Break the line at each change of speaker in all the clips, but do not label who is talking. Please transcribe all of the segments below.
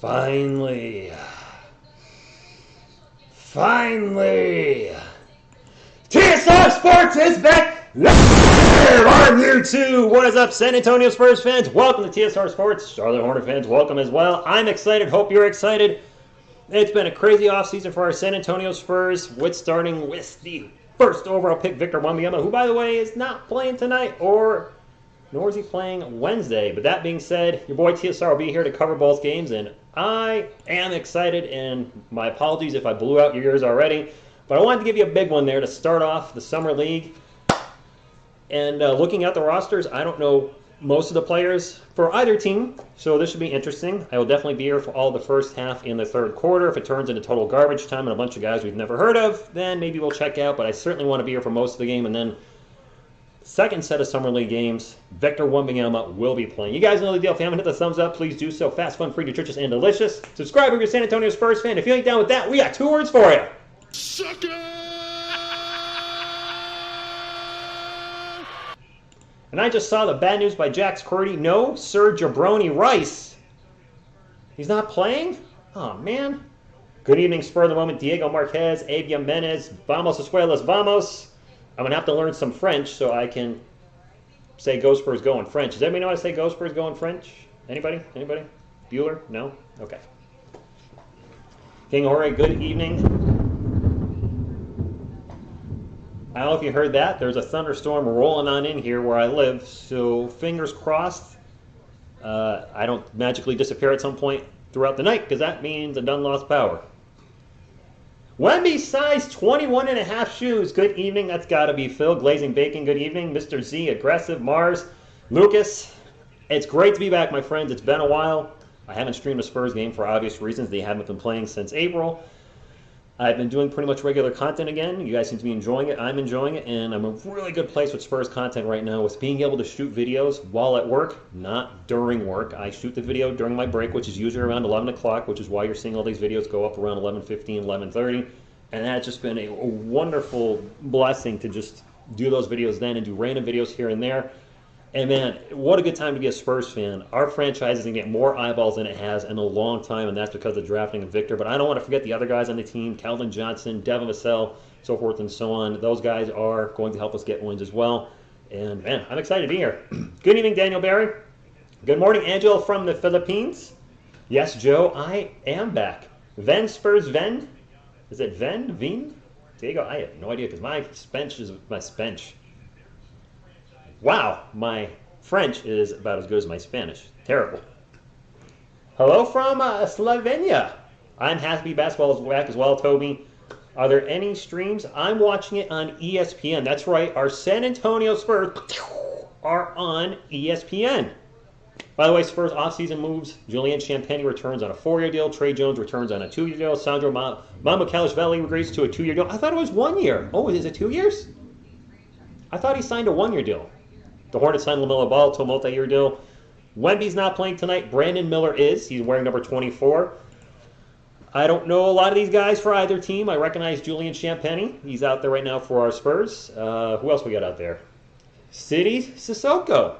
Finally. TSR Sports is back live on YouTube. What is up, San Antonio Spurs fans? Welcome to TSR Sports. Charlotte Hornet fans, welcome as well. I'm excited. Hope you're excited. It's been a crazy offseason for our San Antonio Spurs, starting with the first overall pick, Victor Wembanyama, who, by the way, is not playing tonight, nor is he playing Wednesday. But that being said, your boy TSR will be here to cover both games, and I am excited, and my apologies if I blew out your ears already. But I wanted to give you a big one there to start off the Summer League. And looking at the rosters, I don't know most of the players for either team, so this should be interesting. I will definitely be here for all the first half in the third quarter. If it turns into total garbage time and a bunch of guys we've never heard of, then maybe we'll check out. But I certainly want to be here for most of the game. And then second set of Summer League games, Victor Wembanyama will be playing. You guys know the deal. If you haven't hit the thumbs up, please do so. Fast, fun, free, nutritious, and delicious. Subscribe if you're a San Antonio Spurs fan. If you ain't down with that, we got 2 words for you.
Suck it!
And I just saw the bad news by Jax Cordy. No, Sir Jabroni Rice. He's not playing? Oh, man. Good evening, Spur of the Moment. Diego Marquez, Abe Jimenez, Vamos Escuelas, Vamos. I'm going to have to learn some French so I can say Go Spurs Go in French. Does anybody know how to say Go Spurs Go in French? Anybody? Anybody? Bueller? No? Okay. King Jorge, good evening. I don't know if you heard that. There's a thunderstorm rolling on in here where I live, so fingers crossed I don't magically disappear at some point throughout the night, because that means I done lost power. Wemby size 21.5 shoes. Good evening. That's got to be Phil. Glazing Bacon, good evening. Mr. Z, Aggressive, Mars, Lucas. It's great to be back, my friends. It's been a while. I haven't streamed a Spurs game for obvious reasons. They haven't been playing since April. I've been doing pretty much regular content again. You guys seem to be enjoying it. I'm enjoying it, and I'm in a really good place with Spurs content right now with being able to shoot videos while at work, not during work. I shoot the video during my break, which is usually around 11 o'clock, which is why you're seeing all these videos go up around 11:15, 11:30. And that's just been a wonderful blessing to just do those videos then and do random videos here and there. And man, what a good time to be a Spurs fan. Our franchise is going to get more eyeballs than it has in a long time, and that's because of the drafting of Victor. But I don't want to forget the other guys on the team, Calvin Johnson, Devin Vassell, so forth and so on. Those guys are going to help us get wins as well. And man, I'm excited to be here. Good evening, Daniel Barry. Good morning, Angelo from the Philippines. Yes, Joe, I am back. Ven Spurs Ven? Is it Ven? Veen? Diego? I have no idea, because my Spanish is my Spanish. Wow, my French is about as good as my Spanish. Terrible. Hello from Slovenia. I'm happy basketball is back as well, Toby. Are there any streams? I'm watching it on ESPN. That's right, our San Antonio Spurs are on ESPN. By the way, Spurs offseason moves. Julian Champagnie returns on a 4-year deal. Trey Jones returns on a 2-year deal. Sandro Mamukelashvili agrees to a 2-year deal. I thought it was 1 year. Oh, is it 2 years? I thought he signed a 1-year deal. The Hornets signed LaMelo Ball to a multi-year deal. Wemby's not playing tonight. Brandon Miller is. He's wearing number 24. I don't know a lot of these guys for either team. I recognize Julian Champagnie. He's out there right now for our Spurs. Who else we got out there? City Sissoko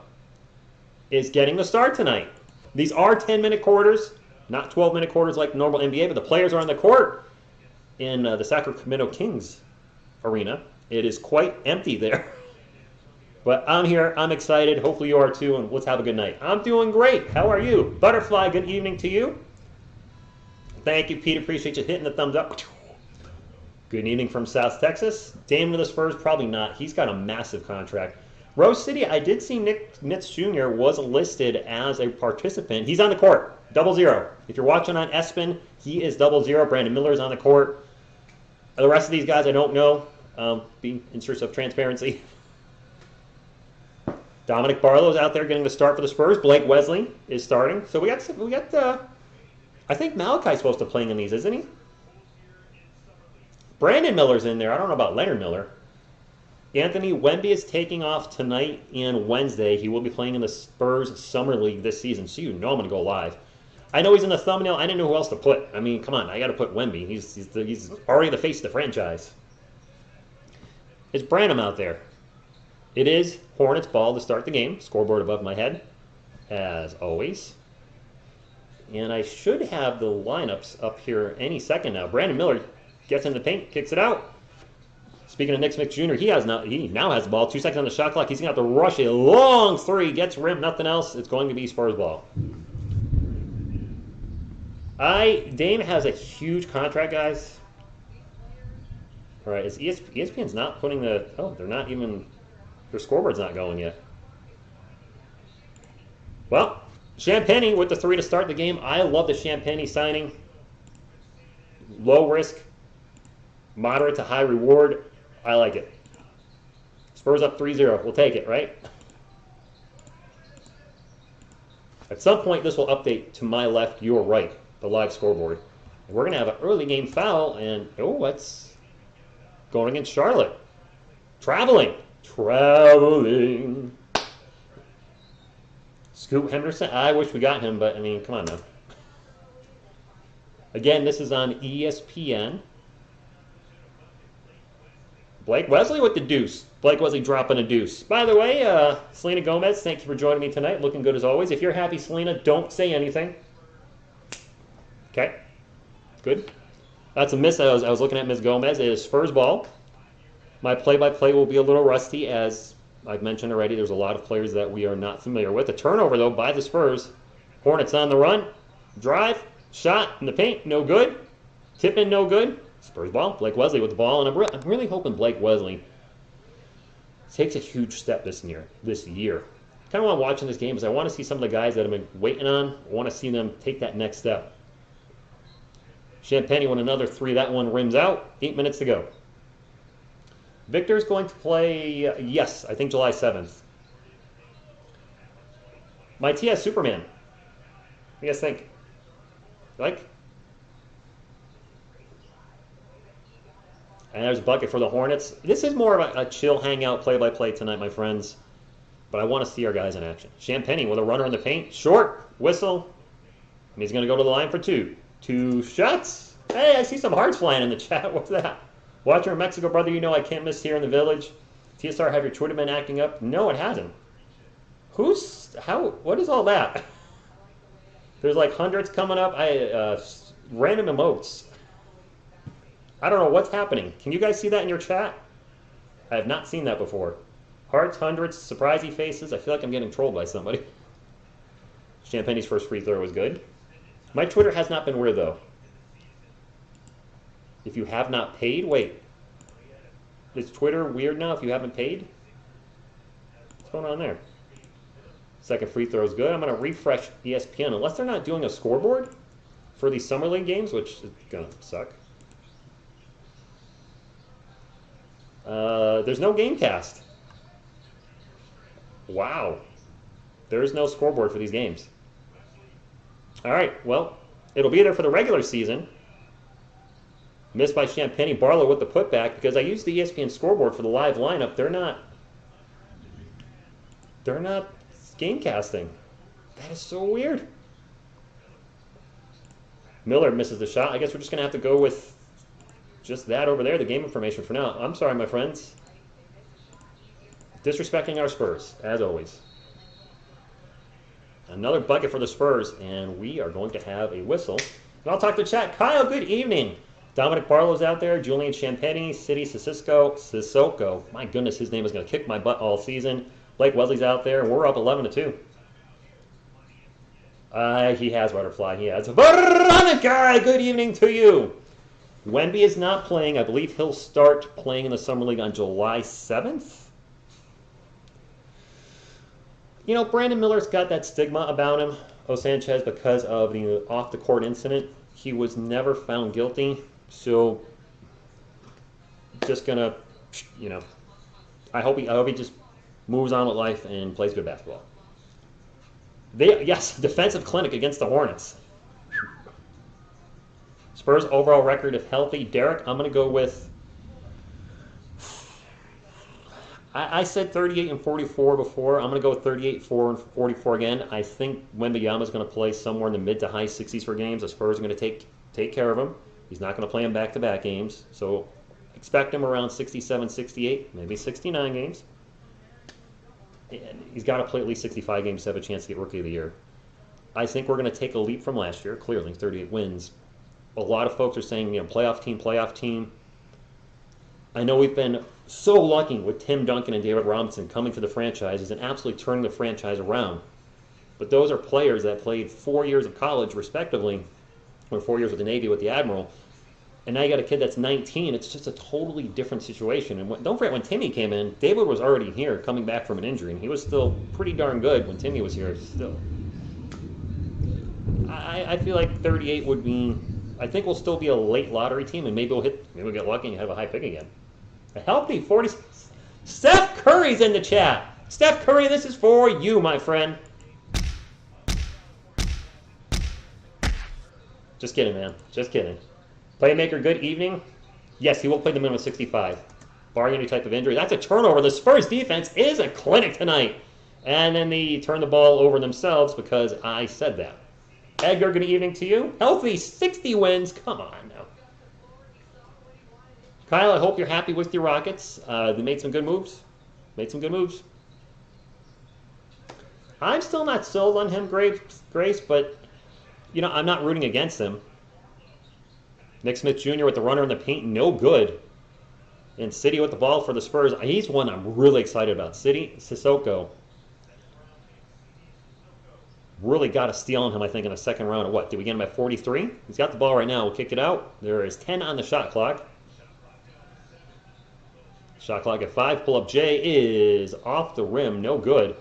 is getting the start tonight. These are 10-minute quarters, not 12-minute quarters like normal NBA, but the players are on the court in the Sacramento Kings arena. It is quite empty there. But I'm here. I'm excited. Hopefully you are too, and let's have a good night. I'm doing great. How are you? Butterfly, good evening to you. Thank you, Pete. Appreciate you hitting the thumbs up. Good evening from South Texas. Dame to the Spurs? Probably not. He's got a massive contract. Rose City, I did see Nick Mitz Jr. was listed as a participant. He's on the court. 0-0. If you're watching on ESPN, he is 0-0. Brandon Miller is on the court. The rest of these guys I don't know. Being in search of transparency. Dominic Barlow's out there getting the start for the Spurs. Blake Wesley is starting. So we got I think Malachi's supposed to play in these, isn't he? Brandon Miller's in there. I don't know about Leonard Miller. Anthony Wemby is taking off tonight and Wednesday. He will be playing in the Spurs Summer League this season, so you know I'm going to go live. I know he's in the thumbnail. I didn't know who else to put. I mean, come on. I got to put Wemby. He's already the face of the franchise. It's Branham out there. It is Hornets ball to start the game. Scoreboard above my head, as always. And I should have the lineups up here any second now. Brandon Miller gets in the paint, kicks it out. Speaking of Nick Smith Jr., he now has the ball. 2 seconds on the shot clock. He's going to have to rush a long three. Gets rimmed, nothing else. It's going to be Spurs ball. Dame has a huge contract, guys. All right, ESPN's not putting the... Oh, they're not even... Their scoreboard's not going yet. Well, Champagny with the 3 to start the game. I love the Champagny signing. Low risk, moderate to high reward. I like it. Spurs up 3-0. We'll take it, right? At some point, this will update to my left, your right, the live scoreboard. And we're going to have an early game foul, and, oh, that's going against Charlotte. Traveling. Scoot Henderson. I wish we got him, but, I mean, come on now. Again, this is on ESPN. Blake Wesley with the deuce. Blake Wesley dropping a deuce. By the way, Selena Gomez, thank you for joining me tonight. Looking good as always. If you're happy, Selena, don't say anything. Okay. Good. That's a miss. I was looking at Ms. Gomez. It is Spurs ball. My play-by-play will be a little rusty, as I've mentioned already. There's a lot of players that we are not familiar with. A turnover, though, by the Spurs. Hornets on the run. Drive. Shot in the paint. No good. Tip in, no good. Spurs ball. Blake Wesley with the ball, and I'm really hoping Blake Wesley takes a huge step this year. Kind of want watching this game is I want to see some of the guys that I've been waiting on. I want to see them take that next step. Champagny won another 3. That one rims out. 8 minutes to go. Victor's going to play, yes, I think July 7th. My TS Superman. What do you guys think? Like? And there's a bucket for the Hornets. This is more of a chill hangout play-by-play tonight, my friends. But I want to see our guys in action. Champagny with a runner in the paint. Short. Whistle. And he's going to go to the line for 2. 2 shots. Hey, I see some hearts flying in the chat. What's that? Watcher in Mexico, brother, you know I can't miss here in the village. TSR, have your Twitter been acting up? No, it hasn't. What is all that? There's like hundreds coming up. Random emotes. I don't know what's happening. Can you guys see that in your chat? I have not seen that before. Hearts, hundreds, surprisey faces. I feel like I'm getting trolled by somebody. Champagne's first free throw was good. My Twitter has not been weird, though. If you have not paid, wait. Is Twitter weird now if you haven't paid? What's going on there? Second free throw is good. I'm going to refresh ESPN, unless they're not doing a scoreboard for these Summer League games, which is going to suck. There's no game cast. Wow. There's no scoreboard for these games. All right, well, it'll be there for the regular season. Missed by Champagny. Barlow with the putback, because I used the ESPN scoreboard for the live lineup. They're not game casting. That is so weird. Miller misses the shot. I guess we're just going to have to go with just that over there, the game information for now. I'm sorry, my friends. Disrespecting our Spurs, as always. Another bucket for the Spurs, and we are going to have a whistle. And I'll talk to chat. Kyle, good evening. Dominic Barlow's out there. Julian Champagny, City Sissoko. My goodness, his name is going to kick my butt all season. Blake Wesley's out there, and we're up 11-2. He has butterfly. He has Veronica. Good evening to you. Wemby is not playing. I believe he'll start playing in the Summer League on July 7th. You know, Brandon Miller's got that stigma about him, Sanchez, because of the off-the-court incident. He was never found guilty, so just gonna, you know, I hope he just moves on with life and plays good basketball. Yes, defensive clinic against the Hornets. Spurs overall record if healthy. Derek, I'm going to go with, I said 38-44 before. I'm going to go with 38-44 again. I think Wembanyama's going to play somewhere in the mid to high 60s for games. The Spurs are going to take care of him. He's not going to play him back-to-back games. So expect him around 67, 68, maybe 69 games. And he's got to play at least 65 games to have a chance to get Rookie of the Year. I think we're going to take a leap from last year, clearly, 38 wins. A lot of folks are saying, playoff team, playoff team. I know we've been so lucky with Tim Duncan and David Robinson coming to the franchises and absolutely turning the franchise around. But those are players that played 4 years of college, respectively, or 4 years with the Navy with the Admiral. And now you got a kid that's 19. It's just a totally different situation. And don't forget, when Timmy came in, David was already here, coming back from an injury, and he was still pretty darn good when Timmy was here. Still, I feel like 38 would be. I think we'll still be a late lottery team, and maybe we'll get lucky and have a high pick again. A healthy 40. Steph Curry's in the chat. Steph Curry, this is for you, my friend. Just kidding, man. Just kidding. Playmaker, good evening. Yes, he will play the minimum 65. Barring any type of injury. That's a turnover. The Spurs defense is a clinic tonight. And then they turn the ball over themselves because I said that. Edgar, good evening to you. Healthy 60 wins. Come on now. Kyle, I hope you're happy with your Rockets. They made some good moves. I'm still not sold on him, Grace, but, I'm not rooting against him. Nick Smith Jr. with the runner in the paint, no good. And City with the ball for the Spurs. He's one I'm really excited about. Sissoko. Really got a steal on him, I think, in the second round. Of what? Did we get him at 43? He's got the ball right now. We'll kick it out. There is 10 on the shot clock. Shot clock at 5. Pull-up J is off the rim. No good.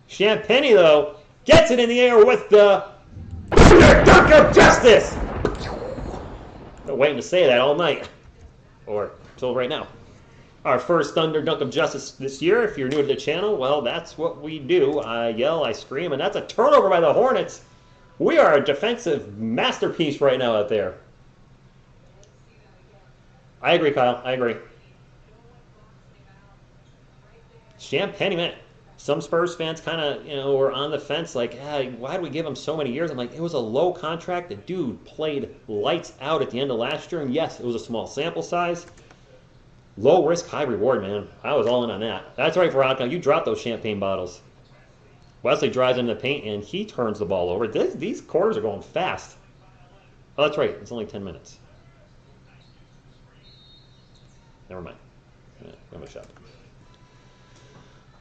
Champagny, though, gets it in the air with the dunk of justice. Been waiting to say that all night. Or until right now. Our first Thunder Dunk of Justice this year. If you're new to the channel, well, that's what we do. I yell, I scream, and that's a turnover by the Hornets. We are a defensive masterpiece right now out there. I agree, Kyle. I agree. Champagny, man. Some Spurs fans kind of, were on the fence like, why do we give him so many years? I'm like, it was a low contract. The dude played lights out at the end of last year. And yes, it was a small sample size. Low risk, high reward, man. I was all in on that. That's right, Veronica. You dropped those champagne bottles. Wesley drives into the paint, and he turns the ball over. These quarters are going fast. Oh, that's right. It's only 10 minutes. Never mind. I'm a shot.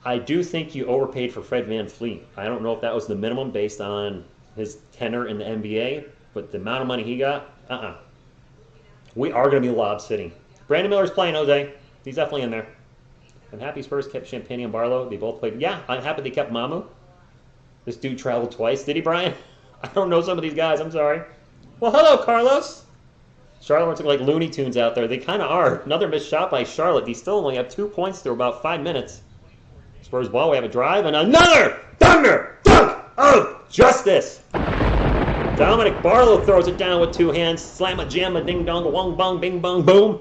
I do think you overpaid for Fred VanVleet. I don't know if that was the minimum based on his tenure in the NBA, but the amount of money he got, We are going to be Lob City. Brandon Miller's playing, Jose. He's definitely in there. I'm happy Spurs kept Champagne and Barlow. They both played. Yeah, I'm happy they kept Mamu. This dude traveled twice. Did he, Brian? I don't know some of these guys. I'm sorry. Well, hello, Carlos. Charlotte looks like Looney Tunes out there. They kind of are. Another missed shot by Charlotte. They still only have 2 points through about 5 minutes. Spurs ball. We have a drive and another Thunder Dunk of Justice. Dominic Barlow throws it down with 2 hands. Slam a jam a ding dong, wong bong, bing bong, boom.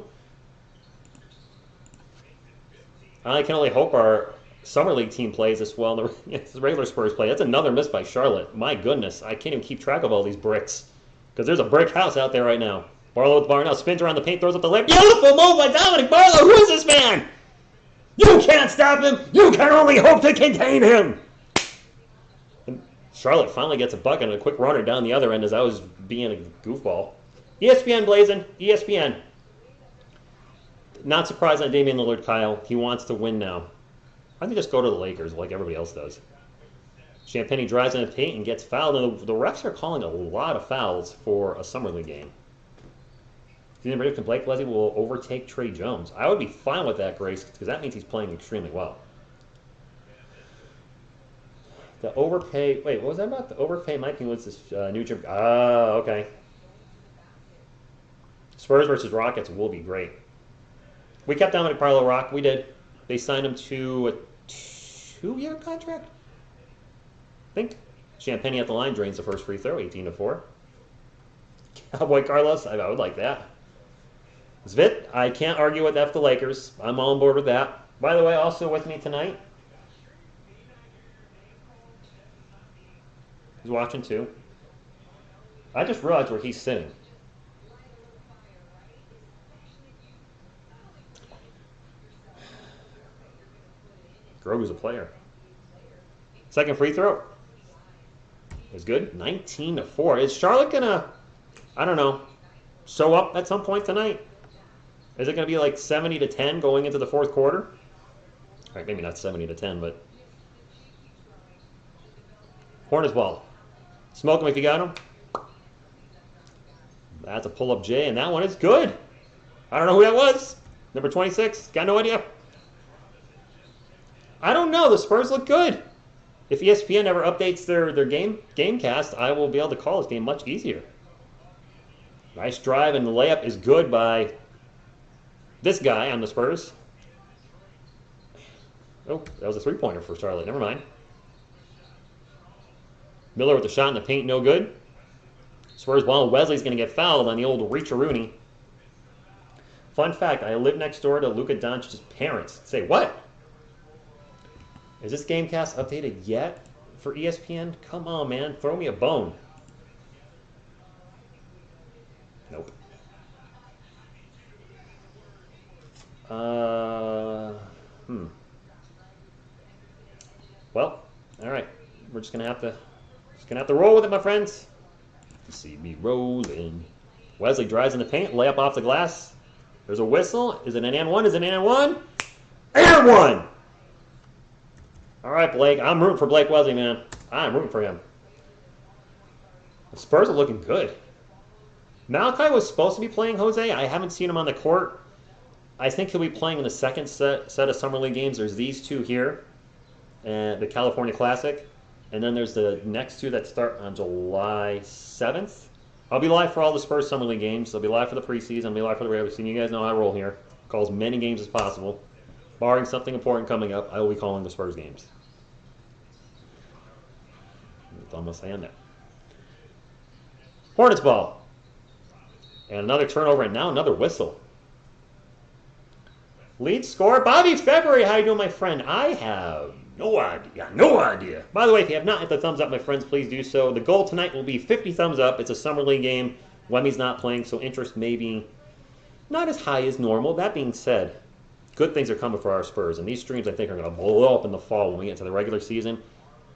I can only hope our Summer League team plays as well. The regular Spurs play. That's another miss by Charlotte. My goodness. I can't even keep track of all these bricks. Because there's a brick house out there right now. Barlow with the bar now. Spins around the paint. Throws up the lip. Beautiful move by Dominic Barlow. Who is this man? You can't stop him. You can only hope to contain him. And Charlotte finally gets a bucket and a quick runner down the other end as I was being a goofball. ESPN blazing. ESPN. Not surprised on Damian Lillard, Kyle. He wants to win now. I think just go to the Lakers like everybody else does. Champagny drives in the paint and gets fouled. And the refs are calling a lot of fouls for a Summer League game. Do you predict Blake Leslie will overtake Trey Jones? I would be fine with that, Grace, because that means he's playing extremely well. The overpay. Wait, what was that about? The overpay might be what's this new gym. Okay. Spurs versus Rockets will be great. We kept Dominic Barlow Rock. We did. They signed him to a 2-year contract, I think. Champagny at the line drains the first free throw, 18-4. Cowboy Carlos, I would like that. Zvit, I can't argue with F the Lakers. I'm on board with that. By the way, also with me tonight, he's watching too. I just realized where he's sitting. Grogu's a player. Second free throw. is good. 19-4. Is Charlotte gonna, I don't know, show up at some point tonight? Is it gonna be like 70-10 going into the fourth quarter? All right, maybe not 70-10, but Hornets ball. Smoke him if you got him. That's a pull-up J, and that one is good. I don't know who that was. Number 26. Got no idea. I don't know. The Spurs look good. If ESPN ever updates their game cast, I will be able to call this game much easier. Nice drive, and the layup is good by this guy on the Spurs. Oh, that was a three-pointer for Charlotte. Never mind. Miller with the shot in the paint, no good. Spurs ball. Wesley's going to get fouled on the old reach-a-rooney. Fun fact, I live next door to Luka Doncic's parents. Say, what? Is this Gamecast updated yet for ESPN? Come on, man. Throw me a bone. Nope. Well, all right. We're just gonna have to roll with it, my friends. You see me rolling. Wesley drives in the paint, layup off the glass. There's a whistle. Is it an and one? Is it an and one? And one! All right, Blake. I'm rooting for Blake Wesley, man. I'm rooting for him. The Spurs are looking good. Malachi was supposed to be playing Jose. I haven't seen him on the court. I think he'll be playing in the second set of Summer League games. There's these two here, and the California Classic. And then there's the next two that start on July 7th. I'll be live for all the Spurs Summer League games. I'll be live for the preseason. I'll be live for the regular season. You guys know how I roll here. Call as many games as possible. Barring something important coming up, I will be calling the Spurs games. That's all I'm going to say on that. Hornets ball. And another turnover, and now another whistle. Lead scorer, Bobby February. How you doing, my friend? I have no idea. By the way, if you have not hit the thumbs up, my friends, please do so. The goal tonight will be 50 thumbs up. It's a Summer League game. Wemmy's not playing, so interest may be not as high as normal. That being said, good things are coming for our Spurs, and these streams, I think, are going to blow up in the fall when we get into the regular season.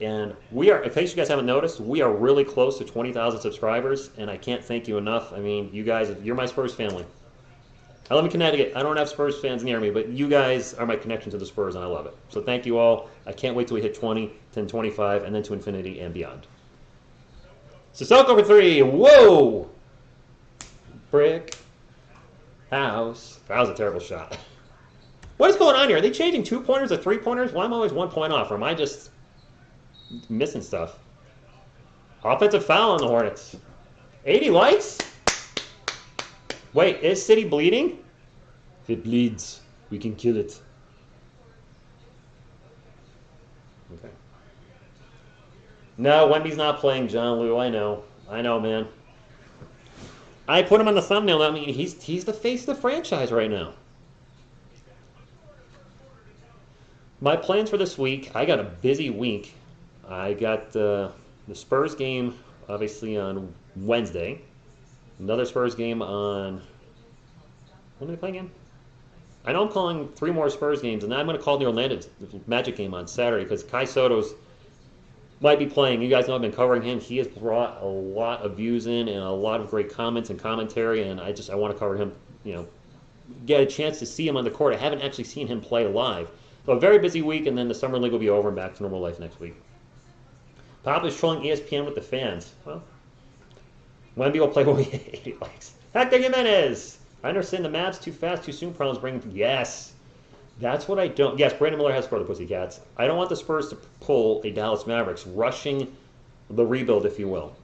And we are, in case you guys haven't noticed, we are really close to 20,000 subscribers, and I can't thank you enough. I mean, you guys, you're my Spurs family. I live in Connecticut. I don't have Spurs fans near me, but you guys are my connection to the Spurs, and I love it. So thank you all. I can't wait till we hit 20, then 25, and then to infinity and beyond. Sissoko for three. Whoa! Brick. House. That was a terrible shot. What is going on here? Are they changing two-pointers to three-pointers? Well, I'm always 1 point off, or am I just missing stuff? Offensive foul on the Hornets. 80 likes? Wait, is City bleeding? If it bleeds, we can kill it. Okay. No, Wemby's not playing John Lou. I know, man. I put him on the thumbnail. I mean, he's the face of the franchise right now. My plans for this week, I got a busy week. I got the Spurs game, obviously, on Wednesday. Another Spurs game on... When do they play again? I know I'm calling 3 more Spurs games, and then I'm going to call the Orlando Magic game on Saturday because Kai Soto's might be playing. You guys know I've been covering him. He has brought a lot of views in and a lot of great comments and commentary, and I want to cover him, get a chance to see him on the court. I haven't actually seen him play live. So a very busy week, and then the Summer League will be over and back to normal life next week. Pop is trolling ESPN with the fans. Well, Wemby will play when we hit 80 likes. Hector Jimenez. I understand the Mavs too fast, too soon problems bring... Yes. That's what I don't... Yes, Brandon Miller has scored the Pussycats. I don't want the Spurs to pull a Dallas Mavericks, rushing the rebuild, if you will.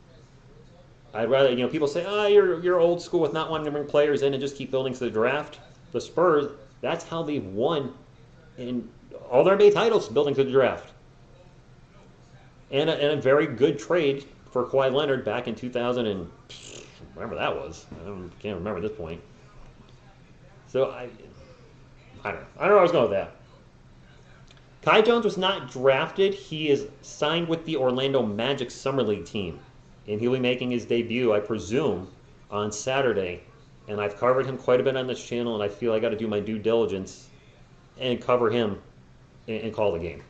I'd rather, people say, you're old school with not wanting to bring players in and just keep building to the draft. The Spurs, that's how they've won in all their NBA titles, building to the draft. And a very good trade for Kawhi Leonard back in 2000 and... Whatever that was. I can't remember at this point. So, I don't know. I don't know where I was going with that. Kai Jones was not drafted. He is signed with the Orlando Magic Summer League team. And he'll be making his debut, I presume, on Saturday. And I've covered him quite a bit on this channel, and I feel I got to do my due diligence and cover him and call the game.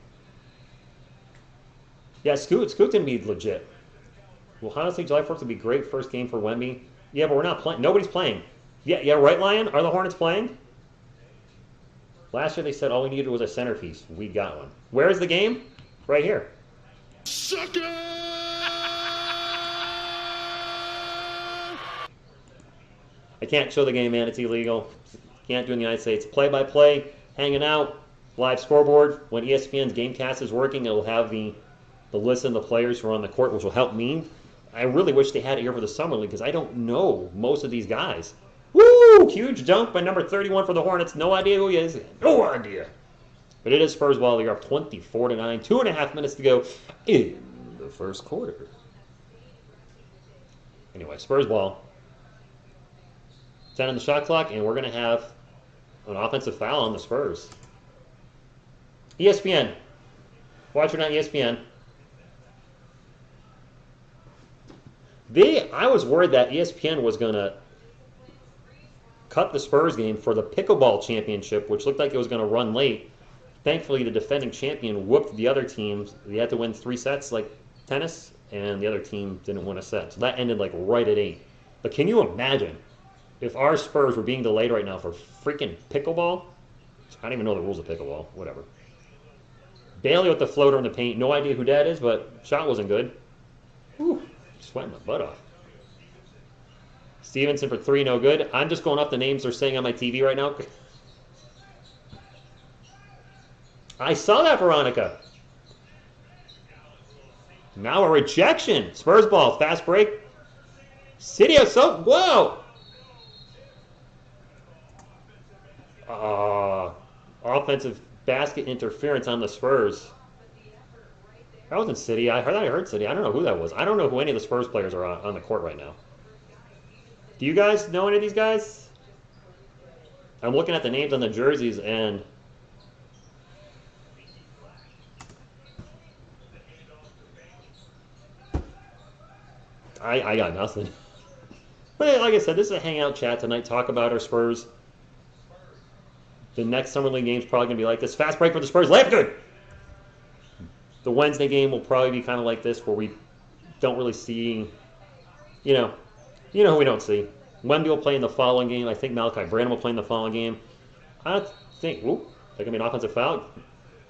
Yeah, Scoot's going to be legit. Well, honestly, July 4th would be great first game for Wemby. Yeah, but we're not playing. Nobody's playing. Yeah, right, Lion? Are the Hornets playing? Last year they said all we needed was a centerpiece. We got one. Where's the game? Right here.
Sucker!
I can't show the game, man. It's illegal. Can't do it in the United States. Play-by-play, hanging out, live scoreboard. When ESPN's GameCast is working, it'll have the list of the players who are on the court, which will help me. I really wish they had it here for the Summer League because I don't know most of these guys. Woo! Huge dunk by number 31 for the Hornets. No idea who he is. No idea. But it is Spurs ball. They're up 24-9. 2.5 minutes to go in the first quarter. Anyway, Spurs ball. 10 on the shot clock, and we're going to have an offensive foul on the Spurs. ESPN. Watch it on ESPN. I was worried that ESPN was going to cut the Spurs game for the pickleball championship, which looked like it was going to run late. Thankfully, the defending champion whooped the other teams. They had to win 3 sets like tennis, and the other team didn't win a set. So that ended like right at 8. But can you imagine if our Spurs were being delayed right now for freaking pickleball? I don't even know the rules of pickleball. Whatever. Bailey with the floater in the paint. No idea who that is, but shot wasn't good. Whew. Sweating my butt off. Stevenson for 3, no good. I'm just going off the names they're saying on my TV right now. I saw that, Veronica. Now a rejection. Spurs ball. Fast break. City of Soap. Whoa. Offensive basket interference on the Spurs. That wasn't City. I heard City. I don't know who that was. I don't know who any of the Spurs players are on the court right now. Do you guys know any of these guys? I'm looking at the names on the jerseys, and I got nothing. But like I said, this is a hangout chat tonight. Talk about our Spurs. The next Summer League game is probably going to be like this. Fast break for the Spurs. Layup good. The Wednesday game will probably be kind of like this, where we don't really see, you know who we don't see. Wemby will play in the following game. I think Malachi Branham will play in the following game. I don't think, there's going to be an offensive foul.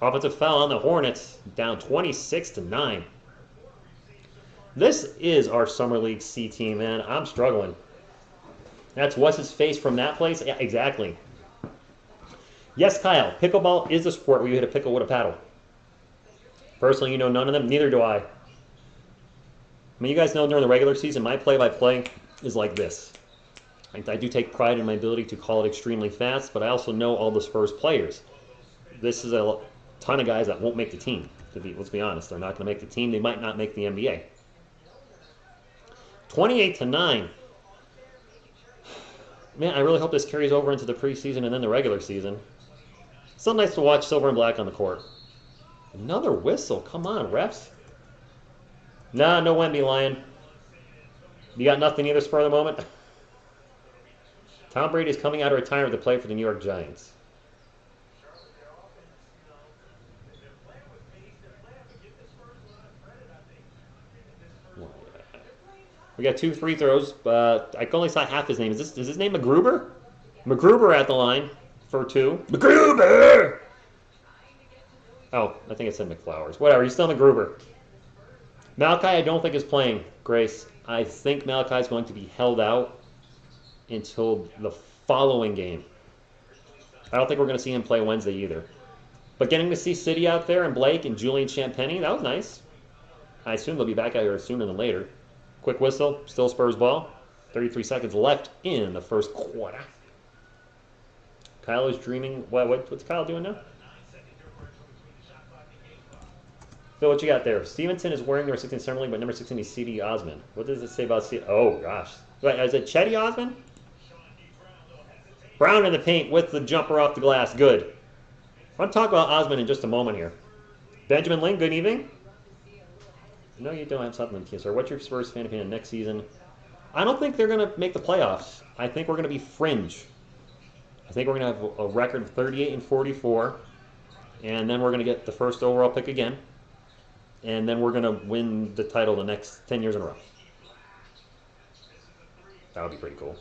Offensive foul on the Hornets, down 26-9. This is our Summer League C team, man. I'm struggling. That's what's his face from that place? Yeah, exactly. Yes, Kyle, pickleball is a sport where you hit a pickle with a paddle. Personally, you know none of them. Neither do I. I mean, you guys know during the regular season, my play-by-play is like this. I do take pride in my ability to call it extremely fast, but I also know all the Spurs players. This is a ton of guys that won't make the team. Let's be honest. They're not going to make the team. They might not make the NBA. 28-9. Man, I really hope this carries over into the preseason and then the regular season. It's so nice to watch silver and black on the court. Another whistle. Come on, refs. Nah, no Wemby, Lion. You got nothing either, spur of the moment? Tom Brady is coming out of retirement to play for the New York Giants. We got 2 free throws. I only saw half his name. Is his name McGruber? McGruber at the line for 2. McGruber! Oh, I think it said McFlowers. Whatever, he's still McGruber. Malachi, I don't think is playing, Grace. I think Malachi is going to be held out until the following game. I don't think we're going to see him play Wednesday either. But getting to see City out there and Blake and Julian Champagny, that was nice. I assume they'll be back out here sooner than later. Quick whistle, still Spurs ball. 33 seconds left in the first quarter. Kyle is dreaming. What's Kyle doing now? Phil, what you got there? Stevenson is wearing number 16 Summer League, but number 16 is C.D. Osman. What does it say about C.D.? Oh, gosh. Wait, is it Chetty Osman? Brown in the paint with the jumper off the glass. Good. I want to talk about Osman in just a moment here. Benjamin Ling, good evening. No, you don't have something in TSR. What's your Spurs fan opinion next season? I don't think they're going to make the playoffs. I think we're going to be fringe. I think we're going to have a record of 38-44, and then we're going to get the first overall pick again, and then we're going to win the title the next 10 years in a row. That would be pretty cool.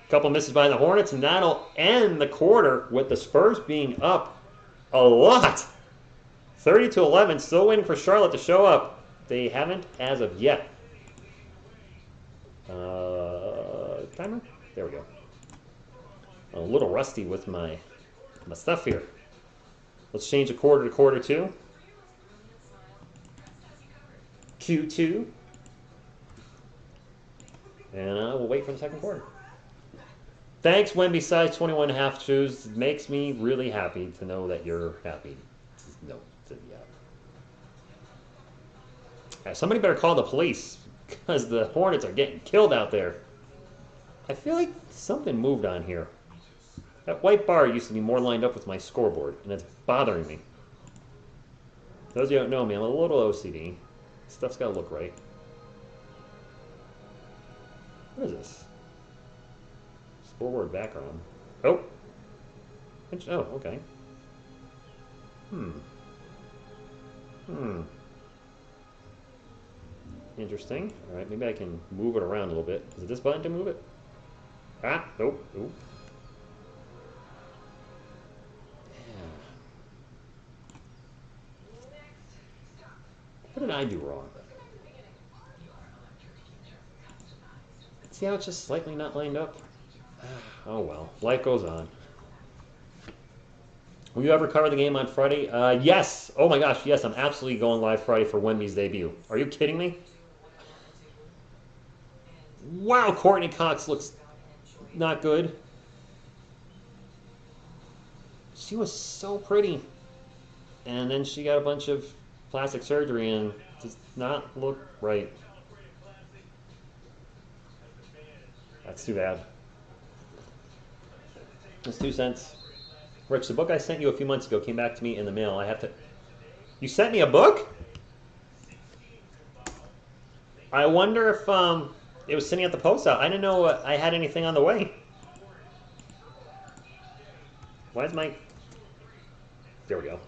Couple misses by the Hornets, and that'll end the quarter with the Spurs being up a lot. 30-11, still waiting for Charlotte to show up. They haven't as of yet. Timer? There we go. A little rusty with my stuff here. Let's change the quarter to quarter two. Q2. And we'll wait for the second quarter. Thanks, Wemby size 21.5 shoes. It makes me really happy to know that you're happy. No, yeah. Somebody better call the police because the Hornets are getting killed out there. I feel like something moved on here. That white bar used to be more lined up with my scoreboard, and it's bothering me. Those of you who don't know me, I'm a little OCD. Stuff's got to look right. What is this? Scoreboard background. Oh! Oh, okay. Interesting. Alright, maybe I can move it around a little bit. Is it this button to move it? Ah, nope. Ooh. What did I do wrong? See how it's just slightly not lined up? Oh well, life goes on. Will you ever cover the game on Friday? Yes! Oh my gosh, yes, I'm absolutely going live Friday for Wemby's debut. Are you kidding me? Wow, Courtney Cox looks not good. She was so pretty. And then she got a bunch of plastic surgery and does not look right. That's too bad. That's 2 cents. Rich, the book I sent you a few months ago came back to me in the mail. I have to... You sent me a book? I wonder if it was sitting at the post office. I didn't know I had anything on the way. Why is my... There we go.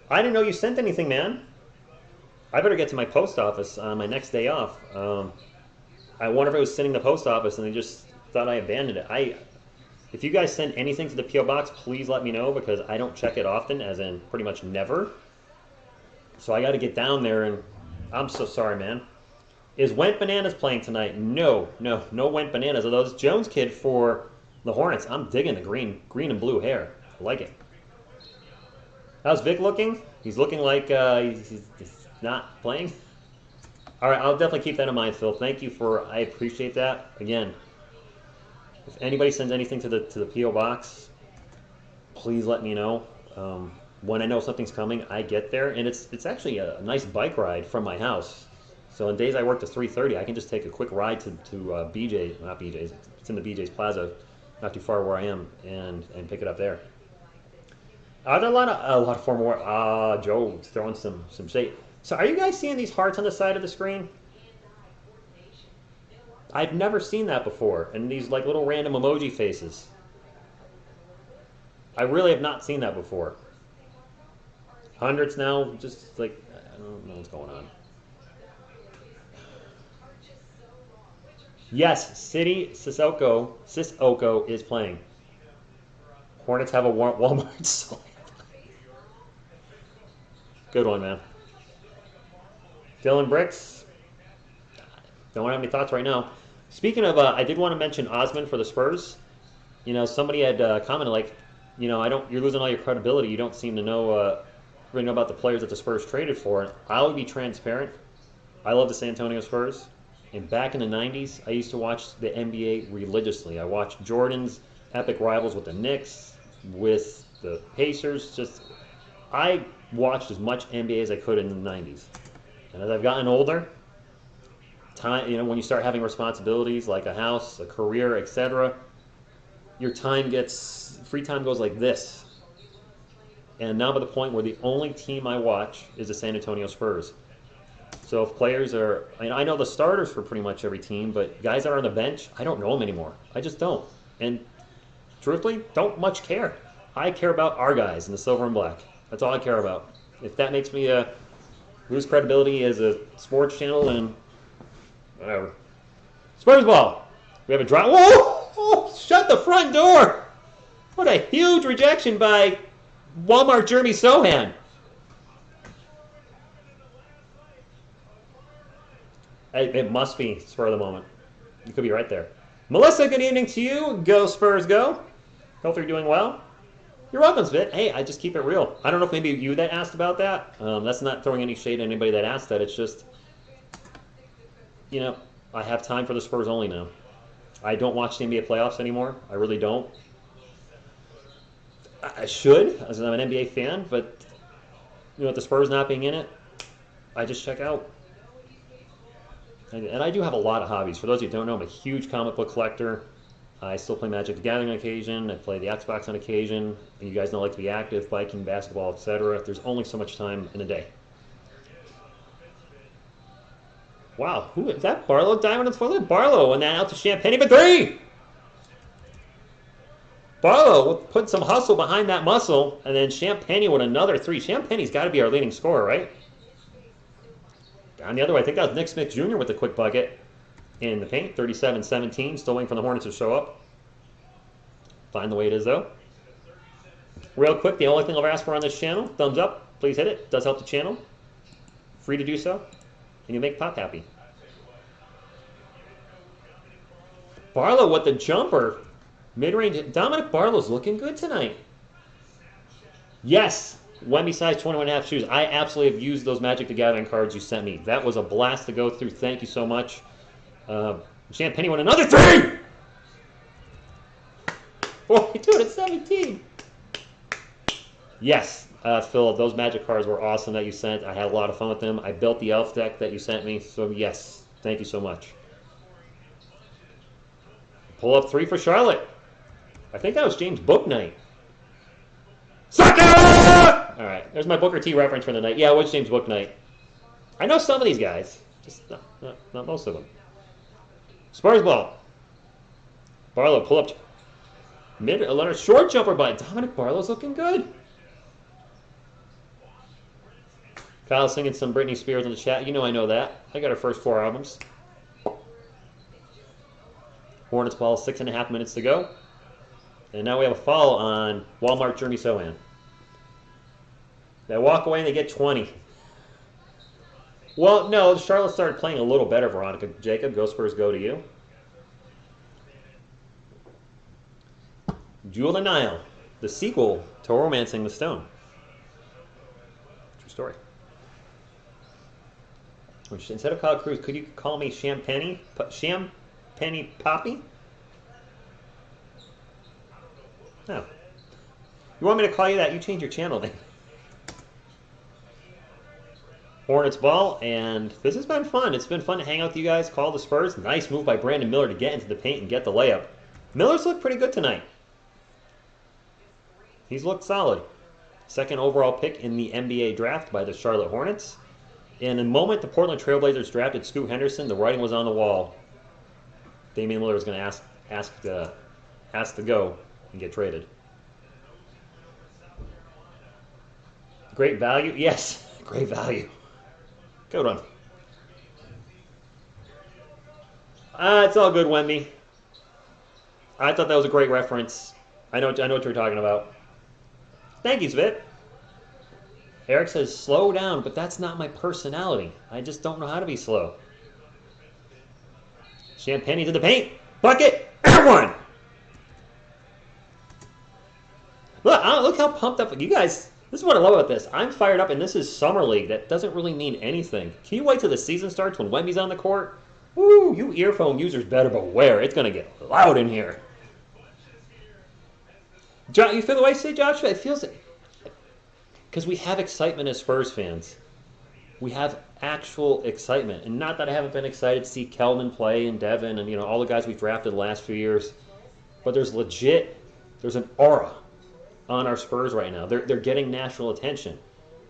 I didn't know you sent anything, man. I better get to my post office on my next day off. I wonder if it was sitting in the post office and they just thought I abandoned it. If you guys send anything to the P.O. Box, please let me know because I don't check it often, as in pretty much never. So I got to get down there, and I'm so sorry, man. Is Went Bananas playing tonight? No Went Bananas. Although this Jones kid for the Hornets, I'm digging the green and blue hair. I like it. How's Vic looking? He's looking like he's not playing. All right, I'll definitely keep that in mind, Phil. Thank you for. I appreciate that. Again, if anybody sends anything to the P.O. Box, please let me know. When I know something's coming, I get there, and it's actually a nice bike ride from my house. So on days I work to 3:30, I can just take a quick ride to BJ, not BJ's. It's in the BJ's Plaza, not too far where I am, and pick it up there. Are there a lot of four more? Joe's throwing some shade. So are you guys seeing these hearts on the side of the screen? I've never seen that before, and these like little random emoji faces. I really have not seen that before. Hundreds now, just like, I don't know what's going on. Yes, City Sissoko is playing. Hornets have a Walmart slide. Good one, man. Dylan Bricks. Don't have any thoughts right now. Speaking of, I did want to mention Osman for the Spurs. You know, somebody had commented like, you know, you're losing all your credibility. You don't seem to know really know about the players that the Spurs traded for. I'll be transparent. I love the San Antonio Spurs. And back in the 90s, I used to watch the NBA religiously. I watched Jordan's epic rivals with the Knicks, with the Pacers. I watched as much NBA as I could in the 90s. And as I've gotten older, when you start having responsibilities like a house, a career, etc., your free time goes like this. And now to the point where the only team I watch is the San Antonio Spurs. So if players are, I know the starters for pretty much every team, but guys that are on the bench, I don't know them anymore. I just don't. And truthfully, don't much care. I care about our guys in the silver and black. That's all I care about. If that makes me lose credibility as a sports channel, then whatever. Spurs ball. We have a drop. Whoa! Oh, shut the front door! What a huge rejection by Walmart Jeremy Sohan. It must be spur of the moment. You could be right there. Melissa, good evening to you. Go Spurs, go. Hope you're doing well. You're welcome, Svit. Hey, I just keep it real. I don't know if maybe you that asked about that. That's not throwing any shade at anybody that asked that. It's just, I have time for the Spurs only now. I don't watch the NBA playoffs anymore. I really don't. I should, as I'm an NBA fan, but with the Spurs not being in it, I just check out. And I do have a lot of hobbies. For those of you who don't know, I'm a huge comic book collector. I still play Magic the Gathering on occasion. I play the Xbox on occasion. And you guys know I like to be active, biking, basketball, etc. There's only so much time in a day. Wow, who is that? Barlow Diamond and Spoiler? Barlow, and then out to Champagne for 3! Barlow put some hustle behind that muscle, and then Champagne with another 3. Champagne's got to be our leading scorer, right? Down the other way, I think that was Nick Smith Jr. with the quick bucket in the paint, 37-17. Still waiting for the Hornets to show up. Fine the way it is, though. Real quick, the only thing I'll ask for on this channel, thumbs up. Please hit it. It does help the channel. Free to do so. And you make Pop happy. Barlow with the jumper. Mid-range. Dominic Barlow's looking good tonight. Yes. Wemby size 21.5 shoes. I absolutely have used those Magic the Gathering cards you sent me. That was a blast to go through. Thank you so much. Champagne won another 3! 42 at 17. Yes, Phil, those Magic cards were awesome that you sent. I had a lot of fun with them. I built the elf deck that you sent me. So, yes, thank you so much. Pull up 3 for Charlotte. I think that was James Booknight. Sucker! All right, there's my Booker T reference for the night. Yeah, it was James Booknight. I know some of these guys, just not most of them. Spurs ball. Barlow pull up. Mid Leonard short jumper by Dominic Barlow's looking good. Kyle singing some Britney Spears in the chat. You know I know that. I got her first 4 albums. Hornets ball, 6.5 minutes to go. And now we have a foul on Walmart Jeremy Sohan. They walk away and they get 20. Well, no, Charlotte started playing a little better, Veronica. Jacob, go Spurs, go to you. Jewel and Nile, the sequel to Romancing the Stone. True story. Which, instead of Kyle Cruz, could you call me Champagne Poppy? No. You want me to call you that? You change your channel then. Hornets ball, and this has been fun. It's been fun to hang out with you guys, call the Spurs. Nice move by Brandon Miller to get into the paint and get the layup. Miller's looked pretty good tonight. He's looked solid. Second overall pick in the NBA draft by the Charlotte Hornets. And the moment the Portland Trailblazers drafted Scoot Henderson, the writing was on the wall. Damian Lillard was going to ask to go and get traded. Great value? Yes, great value. Good one. It's all good, Wemby. I thought that was a great reference. I know what you're talking about. Thank you, Svit. Eric says, slow down, but that's not my personality. I just don't know how to be slow. Champagne to the paint. Bucket. Everyone! Look how pumped up. You guys, this is what I love about this. I'm fired up, and this is Summer League. That doesn't really mean anything. Can you wait till the season starts when Wemby's on the court? Woo, you earphone users better beware. It's going to get loud in here. You feel the way I say, Joshua? It feels it. Because we have excitement as Spurs fans. We have actual excitement. And not that I haven't been excited to see Keldon play and Devin and all the guys we've drafted the last few years. But there's an aura on our Spurs right now. They're getting national attention.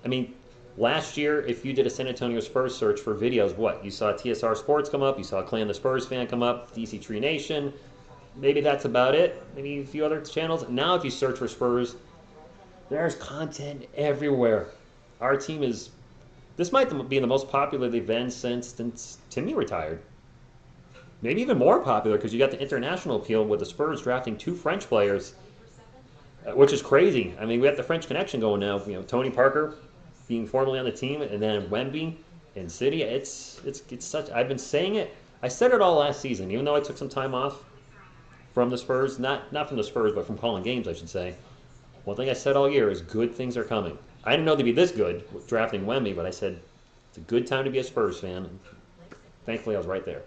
I mean, last year, if you did a San Antonio Spurs search for videos, what? You saw TSR Sports come up. You saw Clan the Spurs fan come up. DC Tree Nation. Maybe that's about it. Maybe a few other channels. Now if you search for Spurs, there's content everywhere. Our team is... This might be the most popular they've been since Timmy retired. maybe even more popular because you got the international appeal with the Spurs drafting 2 French players, which is crazy. I mean, we have the French connection going now. You know, Tony Parker being formerly on the team, and then Wemby and City. It's such. I've been saying it. I said it all last season, even though I took some time off from the Spurs, not from the Spurs, but from calling games, I should say. One thing I said all year is good things are coming. I didn't know they'd be this good with drafting Wemby, but I said it's a good time to be a Spurs fan. And thankfully, I was right there.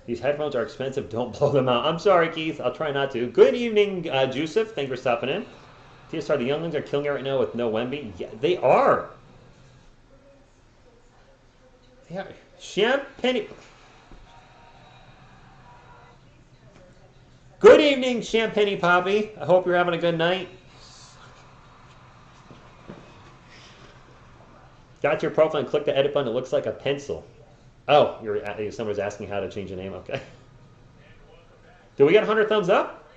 These headphones are expensive. Don't blow them out. I'm sorry, Keith. I'll try not to. Good evening, Joseph. Thanks for stopping in. TSR, the younglings are killing it right now with no Wemby. Yeah, they are. Yeah, Champagne. Good evening, Champagne Poppy. I hope you're having a good night. Got to your profile and click the edit button. It looks like a pencil. Oh, someone's asking how to change the name. Okay. Did we get 100 thumbs up?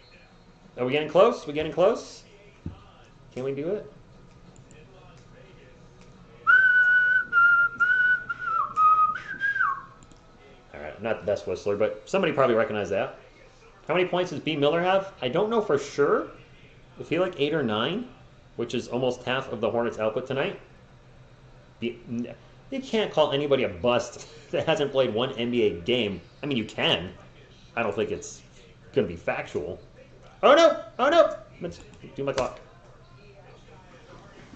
Are we getting close? We getting close? Can we do it? All right, I'm not the best whistler, but somebody probably recognized that. How many points does B. Miller have? I don't know for sure. I feel like 8 or 9, which is almost half of the Hornets' output tonight. You can't call anybody a bust that hasn't played one NBA game. I mean, you can. I don't think it's going to be factual. Oh, no! Oh, no! Let's do my clock.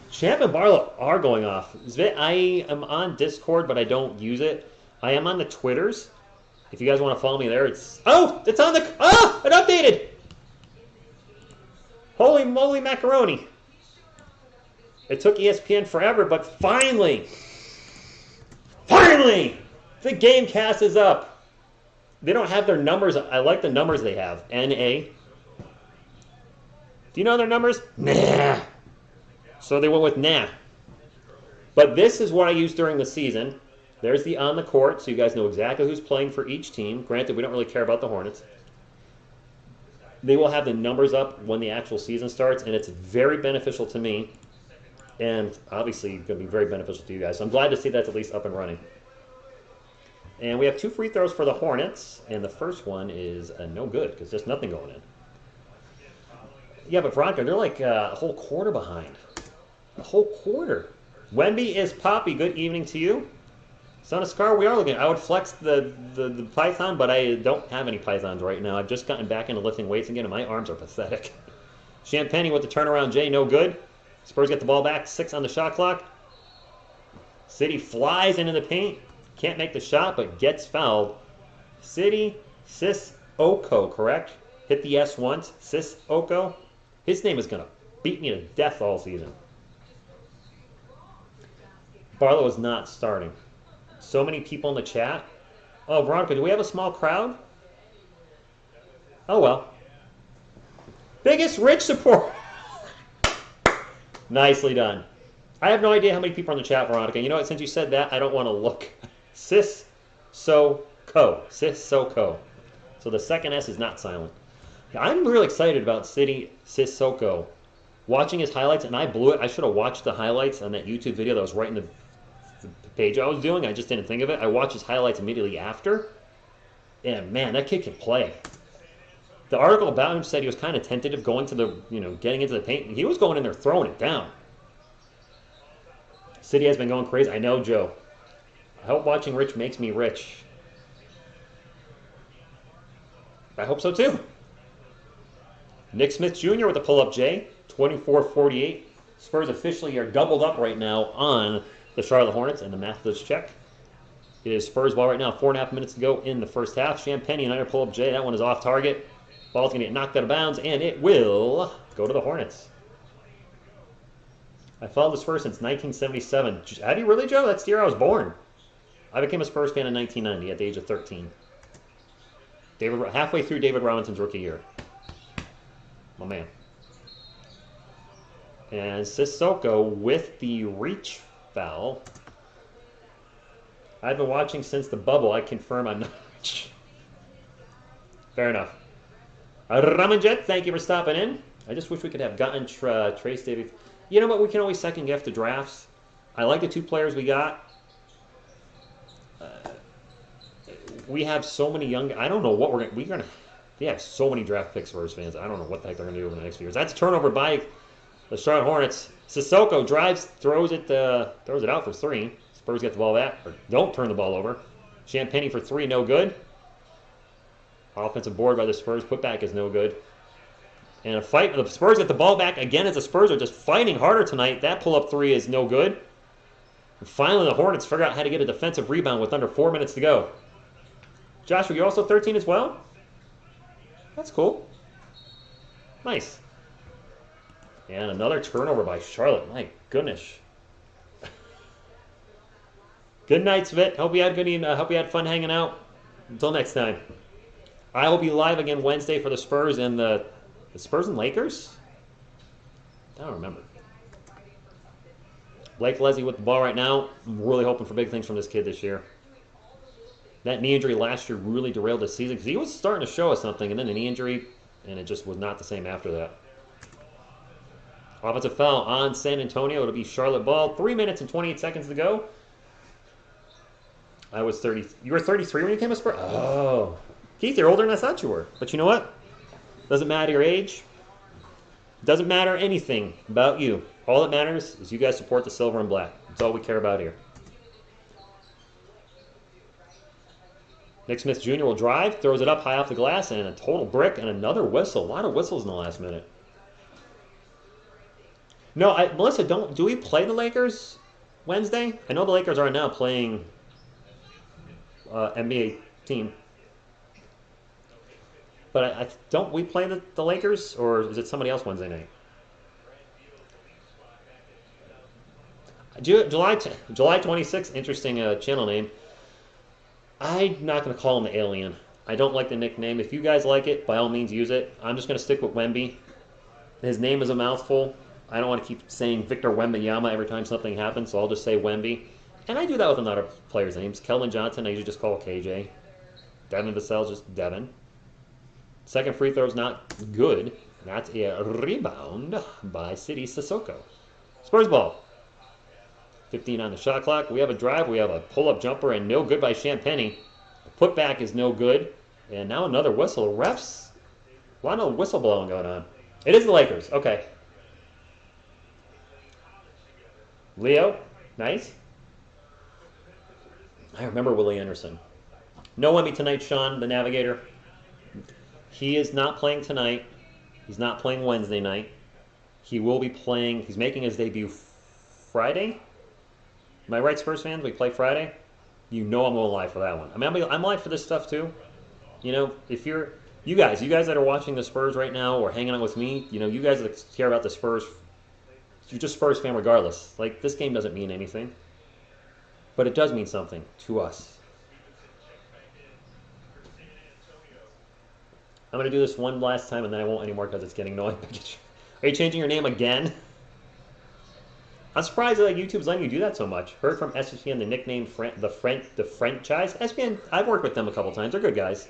Champ and Barlow are going off. I am on Discord, but I don't use it. I am on the Twitters. If you guys want to follow me there, it's... Oh! It's on the... Oh! It updated! Holy moly macaroni. It took ESPN forever, but finally... Finally! The Gamecast is up. They don't have their numbers. I like the numbers they have. NA. Do you know their numbers? Nah. So they went with nah. But this is what I use during the season. There's the on the court, so you guys know exactly who's playing for each team. Granted, we don't really care about the Hornets. They will have the numbers up when the actual season starts, and it's very beneficial to me. And obviously going to be very beneficial to you guys. So I'm glad to see that's at least up and running. And we have 2 free throws for the Hornets. And the first one is no good because there's nothing going in. Yeah, but Veronica, they're like a whole quarter behind. A whole quarter. Wemby is Poppy. Good evening to you. Son of Scar, we are looking. I would flex the Python, but I don't have any Pythons right now. I've just gotten back into lifting weights again, and my arms are pathetic. Champagne with the turnaround J, no good. Spurs get the ball back, 6 on the shot clock. City flies into the paint. Can't make the shot, but gets fouled. City, Oko, correct? Hit the S once. Oko. His name is going to beat me to death all season. Barlow is not starting. So many people in the chat. Oh, Veronica, do we have a small crowd? Oh, well. Biggest Rich support. Nicely done. I have no idea how many people are in the chat, Veronica. You know what? Since you said that, I don't want to look. So the second S is not silent. I'm really excited about City Sissoko. Watching his highlights, and I blew it. I should have watched the highlights on that YouTube video that was right in the page I was doing. I just didn't think of it. I watched his highlights immediately after. And, man, that kid can play. The article about him said he was kind of tentative going to the, getting into the paint. He was going in there throwing it down. City has been going crazy. I know, Joe. I hope watching Rich makes me rich. I hope so, too. Nick Smith Jr. with the pull-up J. 24-48. Spurs officially are doubled up right now on the Charlotte Hornets, and the math does check. It is Spurs ball right now. 4.5 minutes to go in the first half. Champagne another pull-up J. That one is off target. Ball's going to get knocked out of bounds, and it will go to the Hornets. I followed the Spurs since 1977. Have you really, Joe? That's the year I was born. I became a Spurs fan in 1990 at the age of 13. Halfway through David Robinson's rookie year. My man. And Sissoko with the reach foul. I've been watching since the bubble. I confirm I'm not. Fair enough. Ramanjet, thank you for stopping in. I just wish we could have gotten Trace Davis. You know what? We can always second guess the drafts. I like the 2 players we got. we have so many young. I don't know what we're gonna. They have so many draft picks, Spurs fans. I don't know what the heck they're gonna do over the next few years. That's a turnover by the Charlotte Hornets. Sissoko drives, throws it out for 3. Spurs get the ball back, or don't turn the ball over. Champagny for 3, no good. Offensive board by the Spurs. Putback is no good. And a fight. The Spurs get the ball back again as the Spurs are just fighting harder tonight. That pull-up 3 is no good. And finally, the Hornets figure out how to get a defensive rebound with under 4 minutes to go. Joshua, you're also 13 as well? That's cool. Nice. And another turnover by Charlotte. My goodness. Good night, Svit. Hope you had good evening. Hope you had fun hanging out. Until next time. I will be live again Wednesday for the Spurs and the Spurs and Lakers? I don't remember. Blake Leslie with the ball right now. I'm really hoping for big things from this kid this year. That knee injury last year really derailed the season because he was starting to show us something, and then a knee injury, and it just was not the same after that. Offensive foul on San Antonio. It'll be Charlotte ball. 3 minutes and 28 seconds to go. I was 30. You were 33 when you came to Spurs? Oh. Keith, you're older than I thought you were. But you know what? Doesn't matter your age. Doesn't matter anything about you. All that matters is you guys support the silver and black. That's all we care about here. Nick Smith Jr. will drive, throws it up high off the glass, and a total brick and another whistle. A lot of whistles in the last minute. No, Melissa, do we play the Lakers Wednesday? I know the Lakers are now playing NBA team. But don't we play the Lakers, or is it somebody else Wednesday night? July 26th, interesting channel name. I'm not going to call him the Alien. I don't like the nickname. If you guys like it, by all means use it. I'm just going to stick with Wemby. His name is a mouthful. I don't want to keep saying Victor Wembanyama every time something happens, so I'll just say Wemby. And I do that with another players' names. Kelvin Johnson, I usually just call KJ. Devin Vassell's just Devin. Second free throw is not good. That's a rebound by City Sissoko. Spurs ball. 15 on the shot clock. We have a drive. We have a pull-up jumper and no good by Champagny. The putback is no good. And now another whistle. Refs. A lot of whistle blowing going on. It is the Lakers. Okay. Leo. Nice. I remember Willie Anderson. No Wemby tonight, Sean, the navigator. He is not playing tonight. He's not playing Wednesday night. He will be playing. He's making his debut Friday. Am I right, Spurs fans? We play Friday. You know I'm going live for that one. I mean, I'm live for this stuff too. You know, if you guys that are watching the Spurs right now or hanging out with me, you know, you guys that care about the Spurs, you're just Spurs fan regardless. Like, this game doesn't mean anything, but it does mean something to us. I'm going to do this one last time, and then I won't anymore because it's getting annoying. Are you changing your name again? I'm surprised that YouTube's letting you do that so much. Heard from SPN the nickname the franchise. SPN, I've worked with them a couple times. They're good guys.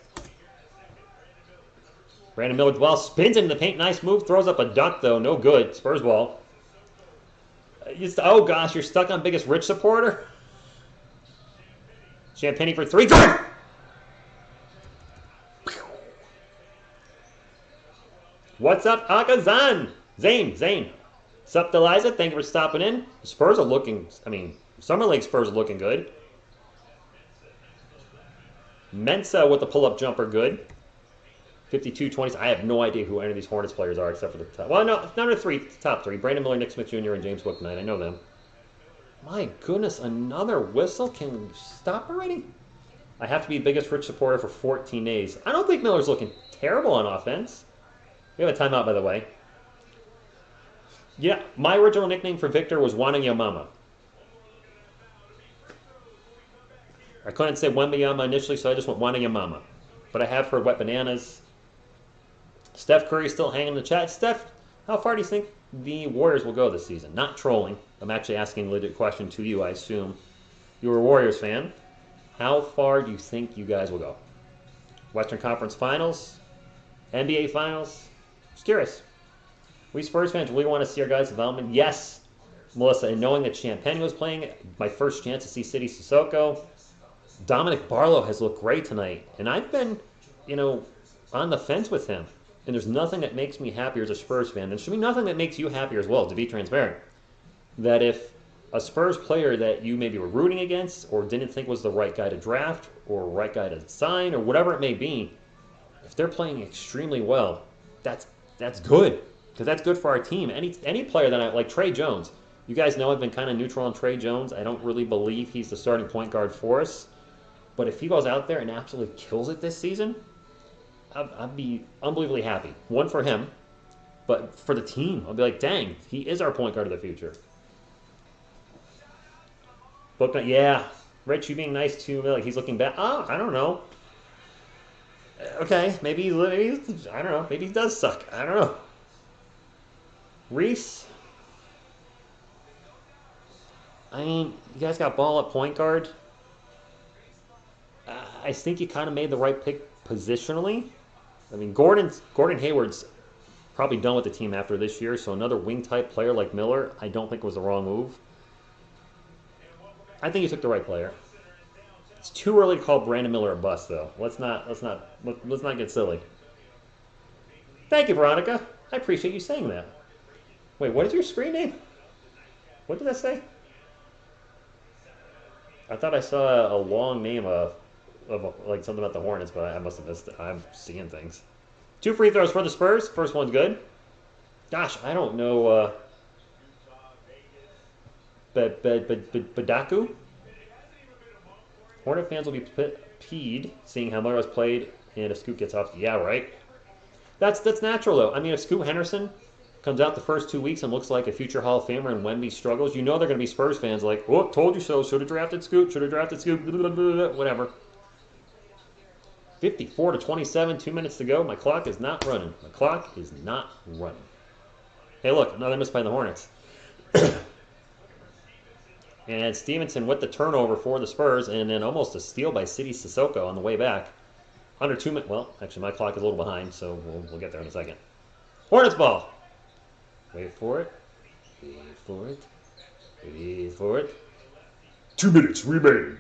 Brandon Miller well spins into the paint. Nice move. Throws up a dunk, though. No good. Spurs ball. Oh, gosh. You're stuck on biggest Rich supporter? Champagny for 3. Drive! What's up, Akazan? Zane. Sup, Eliza? Thank you for stopping in. The Spurs are looking, Summer League Spurs are looking good. Mensa with the pull-up jumper, good. 52-20. I have no idea who any of these Hornets players are except for the top. Well, no, none of the top three. Brandon Miller, Nick Smith Jr., and James Bouknight. I know them. My goodness, another whistle? Can we stop already? I have to be biggest Rich supporter for 14 days. I don't think Miller's looking terrible on offense. We have a timeout, by the way. Yeah, my original nickname for Victor was Wanting Your Mama. I couldn't say Wembanyama initially, so I just went Wanting Your Mama. But I have heard Wet Bananas. Steph Curry still hanging in the chat. Steph, how far do you think the Warriors will go this season? Not trolling. I'm actually asking a legit question to you, I assume. You're a Warriors fan. How far do you think you guys will go? Western Conference Finals? NBA Finals? Just curious. We Spurs fans really want to see our guys' development. Yes, Melissa, and knowing that Champagny was playing, my first chance to see City Sissoko. Dominic Barlow has looked great tonight, and I've been, you know, on the fence with him. And there's nothing that makes me happier as a Spurs fan. There should be nothing that makes you happier as well, to be transparent. That if a Spurs player that you maybe were rooting against or didn't think was the right guy to draft or right guy to sign or whatever it may be, if they're playing extremely well, that's good because that's good for our team. Any player that like Trey Jones, you guys know I've been kind of neutral on Trey Jones. I don't really believe he's the starting point guard for us, but if he goes out there and absolutely kills it this season, I'd be unbelievably happy. One for him, but for the team, I'll be like, dang, he is our point guard of the future. Book, yeah, Rich, you being nice to like he's looking back. Oh, I don't know. Okay, maybe I don't know. Maybe he does suck. I don't know. Reese. I mean, you guys got Ball at point guard. I think you kind of made the right pick positionally. I mean, Gordon Hayward's probably done with the team after this year, so another wing-type player like Miller, I don't think was the wrong move. I think you took the right player. It's too early to call Brandon Miller a bust, though. Let's not get silly. Thank you, Veronica. I appreciate you saying that. Wait, what is your screen name? What did that say? I thought I saw a long name of like something about the Hornets, but I must have missed it. I'm seeing things. 2 free throws for the Spurs. First one's good. Gosh, I don't know. Badaku? Hornet fans will be peed seeing how Miller has played, and if Scoot gets off, yeah, right. That's natural though. I mean, if Scoot Henderson comes out the first 2 weeks and looks like a future Hall of Famer, and Wemby struggles, you know they're going to be Spurs fans like, oh, told you so. Should have drafted Scoot. Should have drafted Scoot. Blah, blah, blah, whatever. 54-27. 2 minutes to go. My clock is not running. My clock is not running. Hey, look, another miss by the Hornets. And Stevenson with the turnover for the Spurs, and then almost a steal by City Sissoko on the way back. Under 2 minutes. Well, actually, my clock is a little behind, so we'll get there in a second. Hornets ball. Wait for it. Wait for it. Wait for it. 2 minutes remaining.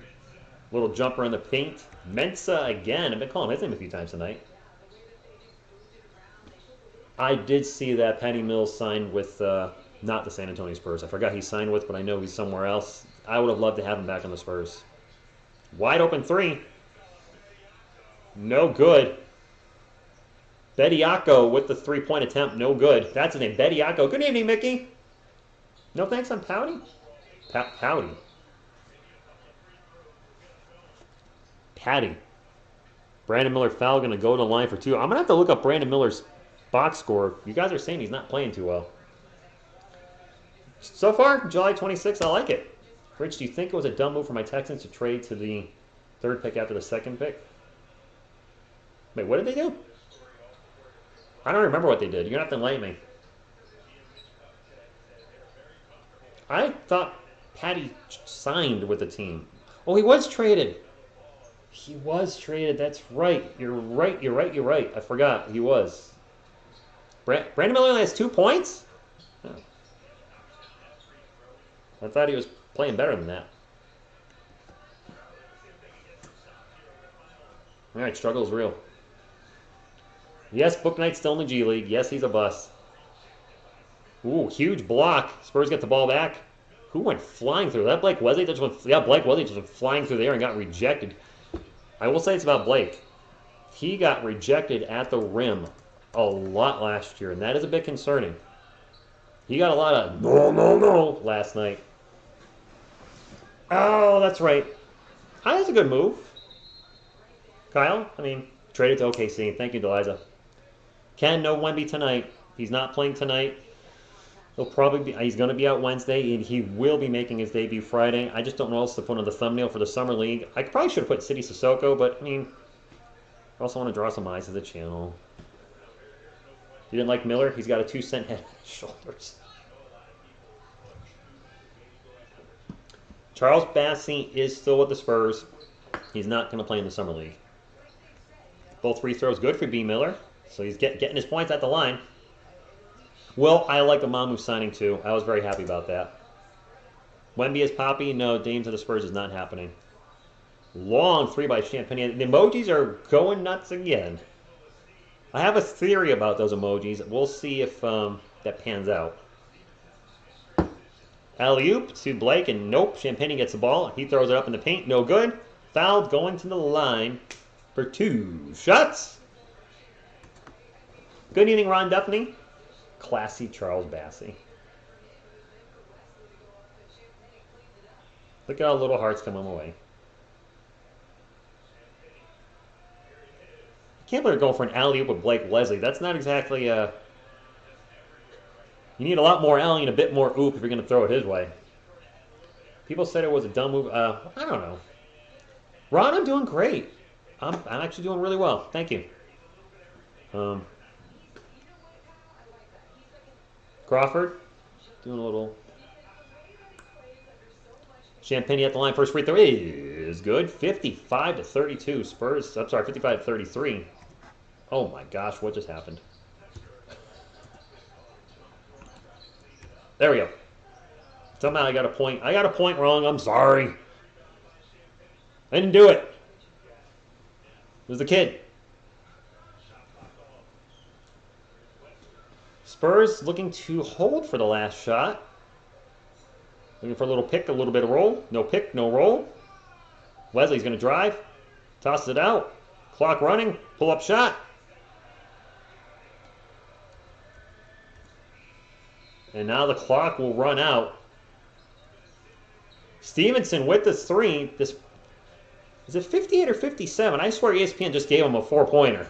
Little jumper in the paint. Mensa again. I've been calling his name a few times tonight. I did see that Patty Mills signed with not the San Antonio Spurs. I forgot he signed with, but I know he's somewhere else. I would have loved to have him back on the Spurs. Wide open 3. No good. Bediako with the 3-point attempt. No good. That's his name. Bediako. Good evening, Mickey. No thanks on Pouty? Pouty. Patty. Brandon Miller foul going to go to the line for 2. I'm going to have to look up Brandon Miller's box score. You guys are saying he's not playing too well. So far, July 26th, I like it. Rich, do you think it was a dumb move for my Texans to trade to the 3rd pick after the 2nd pick? Wait, what did they do? I don't remember what they did. You're going to have to enlighten me. I thought Patty signed with the team. Oh, he was traded. He was traded. That's right. You're right. I forgot. He was. Brandon Miller only has 2 points? Oh. I thought he was playing better than that. All right, struggle is real. Yes, Book Knight's still in the G League. Yes, he's a bust. Ooh, huge block. Spurs get the ball back. Who went flying through? That Blake Wesley? Yeah, Blake Wesley just went flying through there and got rejected. I will say it's about Blake. He got rejected at the rim a lot last year, and that is a bit concerning. He got a lot of no last night. Oh, that's right. That's a good move. Kyle, traded to OKC. Thank you, Deliza. Ken, no Wemby tonight. He's not playing tonight. He's going to be out Wednesday, and he will be making his debut Friday. I just don't know what else to put on the thumbnail for the Summer League. I probably should have put City Sissoko, but, I also want to draw some eyes to the channel. You didn't like Miller? He's got a 2-cent head on his shoulders. Charles Bassey is still with the Spurs. He's not going to play in the Summer League. Both free throws good for B. Miller, so he's getting his points at the line. Well, I like the Mamu signing too. I was very happy about that. Wemby is Poppy. No, Dame to the Spurs is not happening. Long three by Champagne. The emojis are going nuts again. I have a theory about those emojis. We'll see if that pans out. Alley-oop to Blake, and nope. Champagne gets the ball. He throws it up in the paint. No good. Fouled, going to the line for 2 shots. Good evening, Ron Duffney. Classy Charles Bassey. Look at all the little hearts coming my way. I can't believe they're going for an alley-oop with Blake Leslie. That's not exactly you need a lot more alley and a bit more oop if you're going to throw it his way. People said it was a dumb move. I don't know. Ron, I'm doing great. I'm actually doing really well. Thank you. Crawford doing a little. Champagne at the line. First free throw is good. 55-32. Spurs. I'm sorry, 55-33. Oh my gosh, what just happened? There we go. Somehow I got a point. I got a point wrong. I'm sorry. I didn't do it. It was the kid. Spurs looking to hold for the last shot. Looking for a little pick, a little bit of roll. No pick, no roll. Leslie's going to drive. Tosses it out. Clock running. Pull-up shot. And now the clock will run out. Stevenson with the 3. This is it 58 or 57? I swear ESPN just gave him a 4-pointer.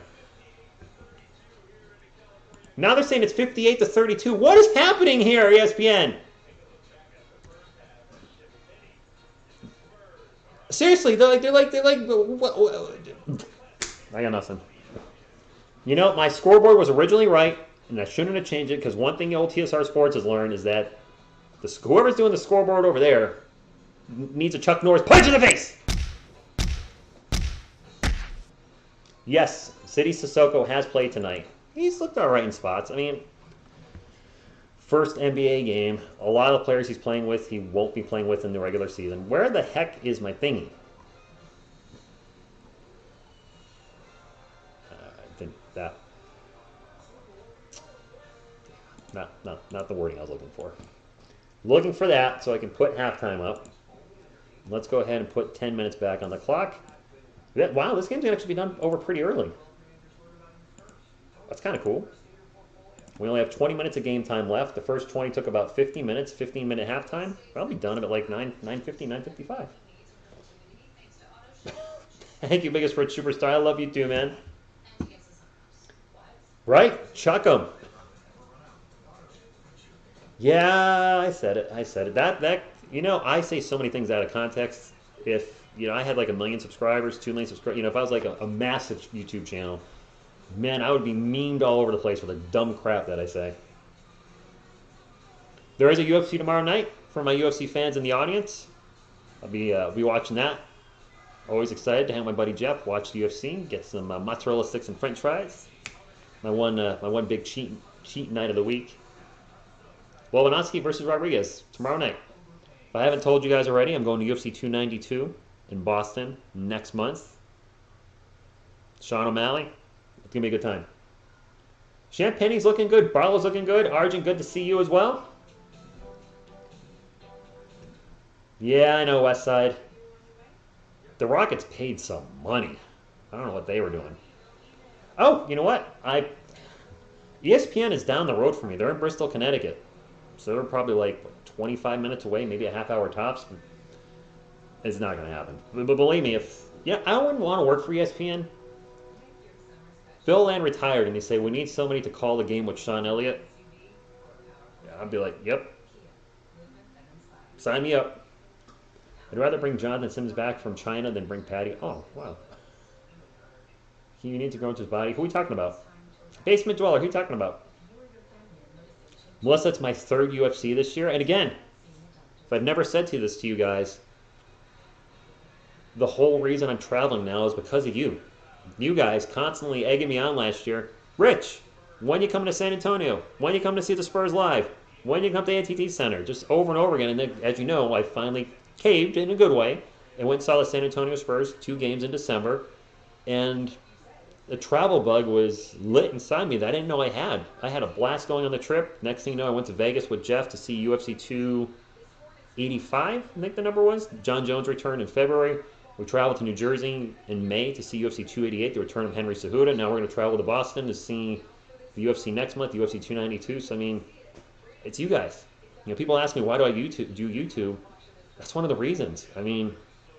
Now they're saying it's 58-32. What is happening here, ESPN? Seriously, they're like. What? I got nothing. You know, my scoreboard was originally right, and I shouldn't have changed it because one thing the old TSR Sports has learned is that whoever's doing the scoreboard over there needs a Chuck Norris punch in the face. Yes, City Sissoko has played tonight. He's looked all right in spots. I mean, first NBA game. A lot of the players he's playing with, he won't be playing with in the regular season. Where the heck is my thingy? I think that. Not the wording I was looking for. Looking for that so I can put halftime up. Let's go ahead and put 10 minutes back on the clock. Wow, this game's going to actually be done over pretty early. That's kind of cool. We only have 20 minutes of game time left. The first 20 took about 50 minutes, 15-minute halftime. Probably done at like 9:50, 9:55. Thank you, Biggest Rich Superstar. I love you too, man. Right? Chuck 'em. Yeah, I said it. That you know, I say so many things out of context. If, you know, I had like 1 million subscribers, 2 million subscribers, you know, if I was like a massive YouTube channel, man, I would be memed all over the place for the dumb crap that I say. There is a UFC tomorrow night for my UFC fans in the audience. I'll be watching that. Always excited to have my buddy Jeff watch the UFC, get some mozzarella sticks and French fries. My one big cheat night of the week. Volkanovski versus Rodriguez tomorrow night. If I haven't told you guys already, I'm going to UFC 292 in Boston next month. Sean O'Malley. It's going to be a good time. Champagne's looking good. Barlow's looking good. Arjun, good to see you as well. Yeah, I know, Westside. The Rockets paid some money. I don't know what they were doing. Oh, you know what? ESPN is down the road from me. They're in Bristol, Connecticut. So they're probably like 25 minutes away, maybe a half hour tops. It's not going to happen. But believe me, I wouldn't want to work for ESPN. Phil Land retired, and they say, we need somebody to call the game with Sean Elliott. Yeah, I'd be like, yep. Sign me up. I'd rather bring Jonathan Sims back from China than bring Patty. Oh, wow. He needs to grow into his body. Who are we talking about? Basement Dweller, who are you talking about? Melissa, it's my 3rd UFC this year. And again, if I've never said this to you guys, the whole reason I'm traveling now is because of you. You guys constantly egging me on last year. Rich, when you coming to San Antonio? When you come to see the Spurs live? When you come to AT&T Center? Just over and over again. And then, as you know, I finally caved in a good way and went and saw the San Antonio Spurs 2 games in December, and the travel bug was lit inside me that I didn't know I had. I had a blast going on the trip. Next thing you know, I went to Vegas with Jeff to see UFC 285, I think the number was. John Jones returned in February. We traveled to New Jersey in May to see UFC 288, the return of Henry Cejudo. Now we're going to travel to Boston to see the UFC next month, UFC 292. So, I mean, it's you guys. People ask me, why do I do YouTube? That's one of the reasons. I mean,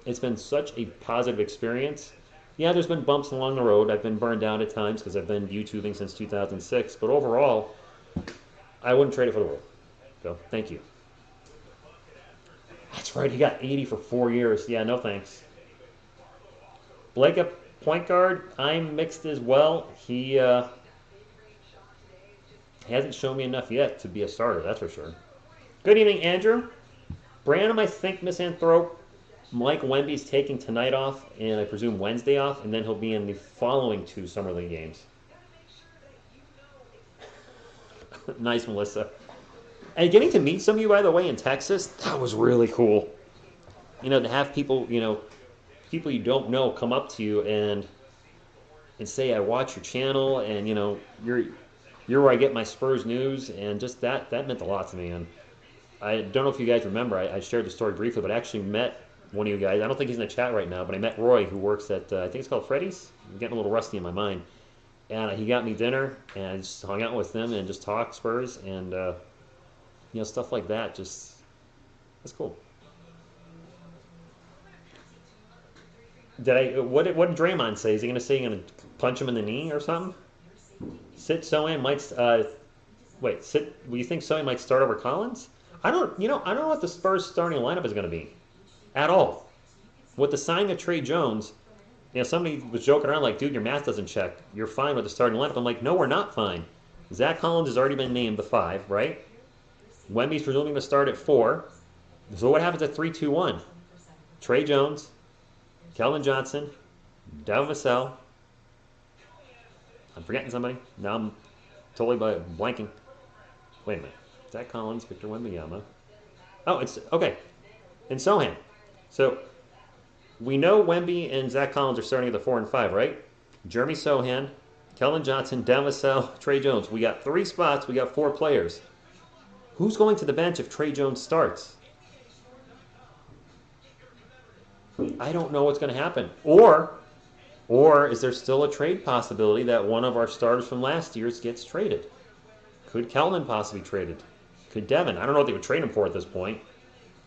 it's been such a positive experience. Yeah, there's been bumps along the road. I've been burned down at times because I've been YouTubing since 2006. But overall, I wouldn't trade it for the world. So, thank you. That's right, he got 80 for 4 years. Yeah, no thanks. Blake at point guard, I'm mixed as well. He hasn't shown me enough yet to be a starter, that's for sure. Good evening, Andrew. Brandon, I think Misanthrope. Mike Wemby's taking tonight off, and I presume Wednesday off, and then he'll be in the following 2 Summer League games. Nice, Melissa. And getting to meet some of you, by the way, in Texas, that was really cool. To have people, people you don't know come up to you and say, I watch your channel, and, you're where I get my Spurs news, and just that meant a lot to me. And I don't know if you guys remember, I shared the story briefly, but I actually met one of you guys. I don't think he's in the chat right now, but I met Roy, who works at, I think it's called Freddy's. I'm getting a little rusty in my mind. And he got me dinner, and I just hung out with them and just talked Spurs, and, stuff like that. Just, that's cool. What did Draymond say? Is he going to say you're going to punch him in the knee or something? Sohan might, will you think Sohan might start over Collins? I don't know what the Spurs starting lineup is going to be at all. With the signing of Trey Jones, somebody was joking around like, dude, your math doesn't check. You're fine with the starting lineup. I'm like, no, we're not fine. Zach Collins has already been named the 5, right? Wemby's presuming to start at 4. So what happens at 3-2-1? Trey Jones, Keldon Johnson, Devin Vassell. I'm forgetting somebody. Now I'm totally blanking. Wait a minute. Zach Collins, Victor Wembanyama. Oh, it's okay. And Sohan. So we know Wemby and Zach Collins are starting at the 4 and 5, right? Jeremy Sohan, Keldon Johnson, Devin Vassell, Trey Jones. We got 3 spots. We got 4 players. Who's going to the bench if Trey Jones starts? I don't know what's going to happen. Or is there still a trade possibility that one of our starters from last year gets traded? Could Keldon possibly be traded? Could Devin? I don't know what they would trade him for at this point.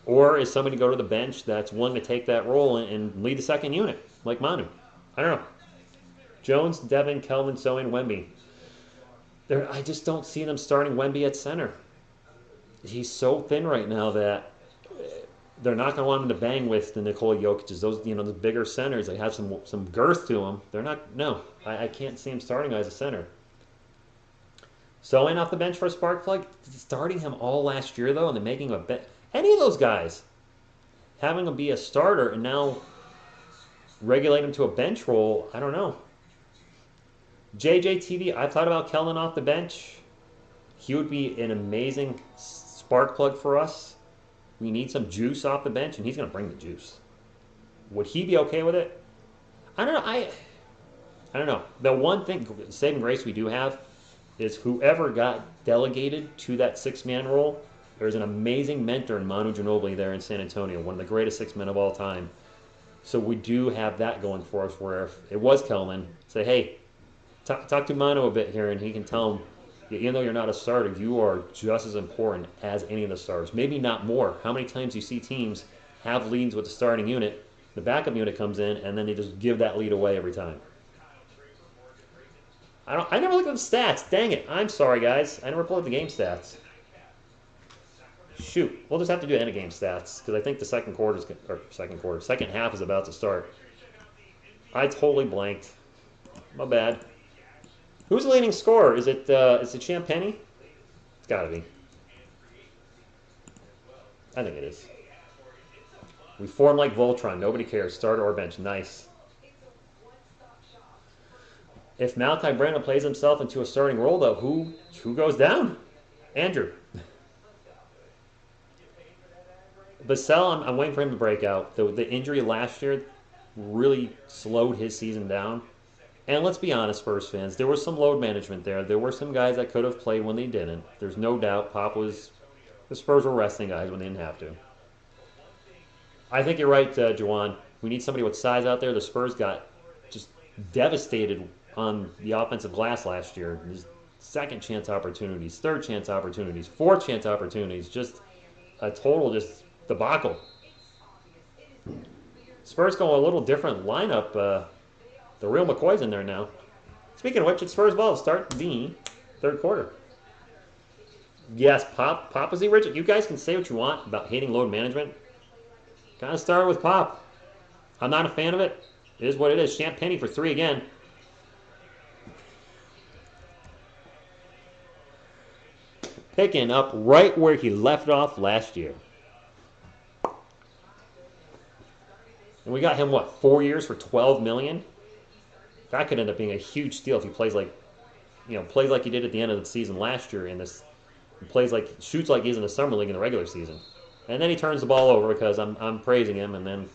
Or is somebody go to the bench that's willing to take that role and lead the second unit, like Manu? I don't know. Jones, Devin, Keldon, Sohan, Wemby. I just don't see them starting Wemby at center. He's so thin right now that they're not going to want him to bang with the Nikola Jokic's. Those, the bigger centers, they have some girth to them. They're not. No, I can't see him starting as a center. Sohan off the bench for a spark plug. Starting him all last year though, and then making a bet. Any of those guys having him be a starter and now regulate him to a bench role. I don't know. JJTV. I thought about Keldon off the bench. He would be an amazing spark plug for us. We need some juice off the bench, and he's going to bring the juice. Would he be okay with it? I don't know. I don't know. The one thing, saving grace we do have is whoever got delegated to that 6-man role, there's an amazing mentor in Manu Ginobili there in San Antonio, one of the greatest 6 men of all time. So we do have that going for us, where if it was Keldon, say, hey, talk to Manu a bit here, and he can tell him, even though you're not a starter, you are just as important as any of the stars. Maybe not more. How many times do you see teams have leads with the starting unit, the backup unit comes in, and then they just give that lead away every time? I never looked at the stats. Dang it. I'm sorry, guys. I never pulled up the game stats. Shoot. We'll just have to do end of game stats, because I think the second half is about to start. I totally blanked. My bad. Who's the leading scorer? Is it Champagny? It's got to be. I think it is. We form like Voltron. Nobody cares. Starter or bench. Nice. If Malachi Brandon plays himself into a starting role, though, who goes down? Andrew. Vassell, I'm waiting for him to break out. The injury last year really slowed his season down. And let's be honest, Spurs fans, there was some load management there. There were some guys that could have played when they didn't. There's no doubt the Spurs were resting guys when they didn't have to. I think you're right, Juwan. We need somebody with size out there. The Spurs got just devastated on the offensive glass last year. There's second chance opportunities, third chance opportunities, fourth chance opportunities. Just a total just debacle. Spurs go a little different lineup. The real McCoy's in there now. Speaking of which, it's Spurs ball to start the third quarter. Yes, Pop was the original. You guys can say what you want about hating load management. Gotta start with Pop. I'm not a fan of it. It is what it is. Champagny for 3 again. Picking up right where he left off last year. And we got him, what, 4 years for $12 million? That could end up being a huge steal if he plays like he did at the end of the season last year. Shoots like he's in the summer league in the regular season. And then he turns the ball over because I'm praising him, and then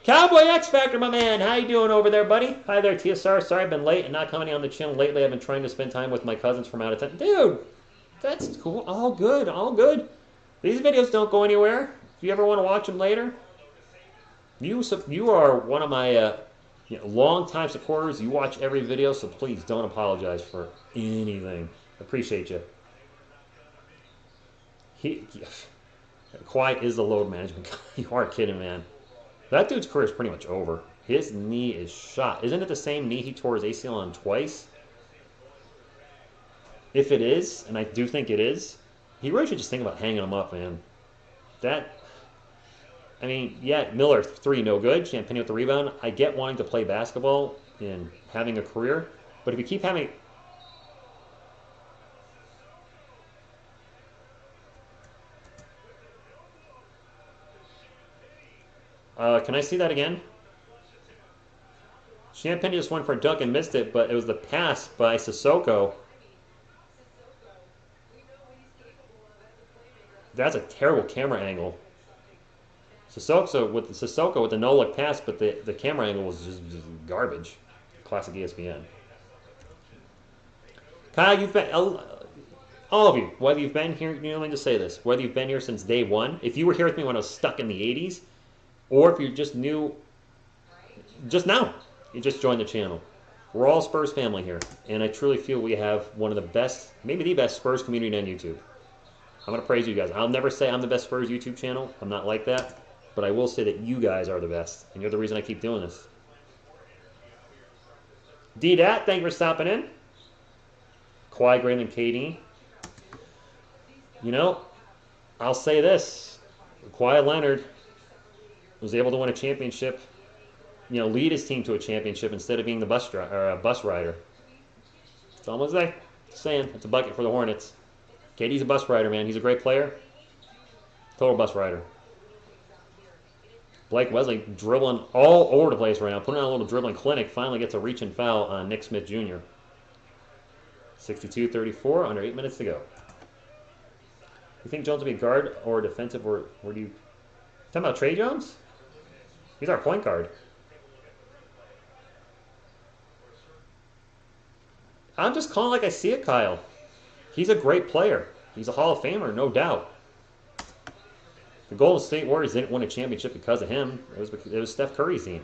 Cowboy X Factor, my man. How you doing over there, buddy? Hi there, TSR. Sorry I've been late and not coming on the channel lately. I've been trying to spend time with my cousins from out of town. Dude, that's cool. All good, all good. These videos don't go anywhere. If you ever want to watch them later, you are one of my long-time supporters. You watch every video, so please don't apologize for anything. Appreciate you. Kawhi is the load management guy. You are kidding, man. That dude's career is pretty much over. His knee is shot. Isn't it the same knee he tore his ACL on twice? If it is, and I do think it is, he really should just think about hanging him up, man. Miller, 3, no good. Champagne with the rebound. I get wanting to play basketball and having a career, but if you keep having... can I see that again? Champagne just went for a dunk and missed it, but it was the pass by Sissoko. That's a terrible camera angle. Sissoko with the no-look pass, but the camera angle was just garbage. Classic ESPN. Kyle, you've been... All of you, whether you've been here... let me just say this. Whether you've been here since day one, if you were here with me when I was stuck in the 80s, or if you're just new, just now, you just joined the channel. We're all Spurs family here, and I truly feel we have one of the best, maybe the best Spurs community on YouTube. I'm going to praise you guys. I'll never say I'm the best Spurs YouTube channel. I'm not like that, but I will say that you guys are the best, and you're the reason I keep doing this. D-Dat, thank you for stopping in. Kawhi greater than KD. I'll say this. Kawhi Leonard was able to win a championship, lead his team to a championship instead of being the bus rider. That's all I'm saying. Just saying, it's a bucket for the Hornets. KD's a bus rider, man. He's a great player. Total bus rider. Blake Wesley dribbling all over the place right now, putting on a little dribbling clinic. Finally gets a reach and foul on Nick Smith Jr. 62-34, under 8 minutes to go. You think Jones will be guard or defensive, or do you... Talking about Trey Jones? He's our point guard. I'm just calling like I see it, Kyle. He's a great player. He's a Hall of Famer, no doubt. The Golden State Warriors didn't win a championship because of him. It was Steph Curry's team.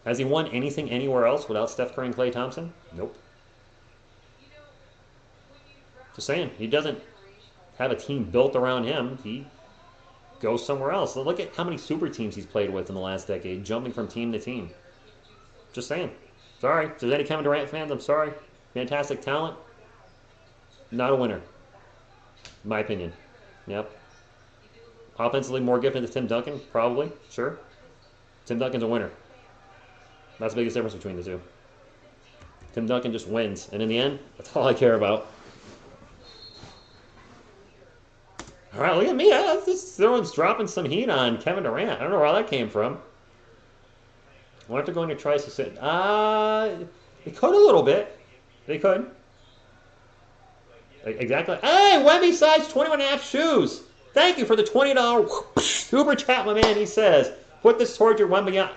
Has he won anything anywhere else without Steph Curry and Klay Thompson? Nope. Just saying, he doesn't have a team built around him. He goes somewhere else. Look at how many super teams he's played with in the last decade, jumping from team to team. Just saying. Sorry. If there's any Kevin Durant fans, I'm sorry. Fantastic talent. Not a winner. In my opinion. Yep. Offensively more gifted than Tim Duncan? Probably. Sure. Tim Duncan's a winner. That's the biggest difference between the two. Tim Duncan just wins. And in the end, that's all I care about. All right, look at me. Everyone's dropping some heat on Kevin Durant. I don't know where that came from. We'll have to go into tries to sit. They could a little bit. They could. Exactly. Hey, Wemby size 21.5 shoes. Thank you for the $20 super chat, my man. He says, put this towards your Wemby.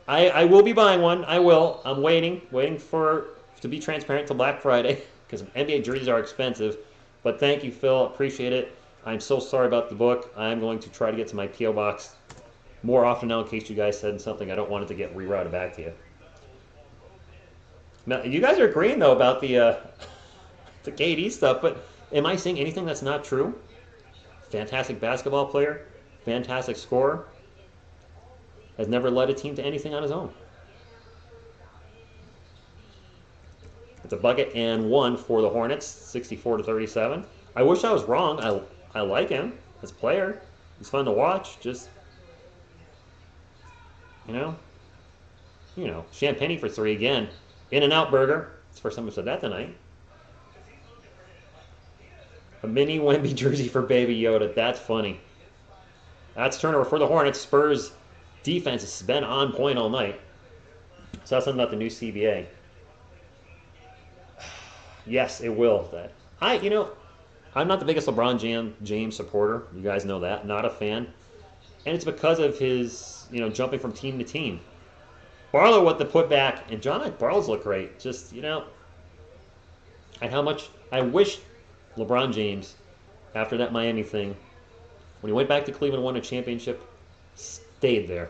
I will be buying one. I will. I'm waiting to be transparent till Black Friday because NBA jerseys are expensive. But thank you, Phil. Appreciate it. I'm so sorry about the book. I'm going to try to get to my P.O. box more often now in case you guys said something. I don't want it to get rerouted back to you. Now, you guys are agreeing, though, about the KD stuff, but am I saying anything that's not true? Fantastic basketball player, fantastic scorer, has never led a team to anything on his own. It's a bucket and one for the Hornets, 64-37. I wish I was wrong. I like him as a player. He's fun to watch. Just, you know, Champagne for three again. In-N-Out Burger. It's the first time I've said that tonight. A mini Wemby jersey for Baby Yoda. That's funny. That's turnover for the Hornets. Spurs defense has been on point all night. So that's something about the new CBA. Yes, it will. I'm not the biggest LeBron James supporter. You guys know that. Not a fan. And it's because of his, jumping from team to team. Barlow with the putback, and John Barlow's look great. Just, and how much I wish LeBron James, after that Miami thing, when he went back to Cleveland and won a championship, stayed there.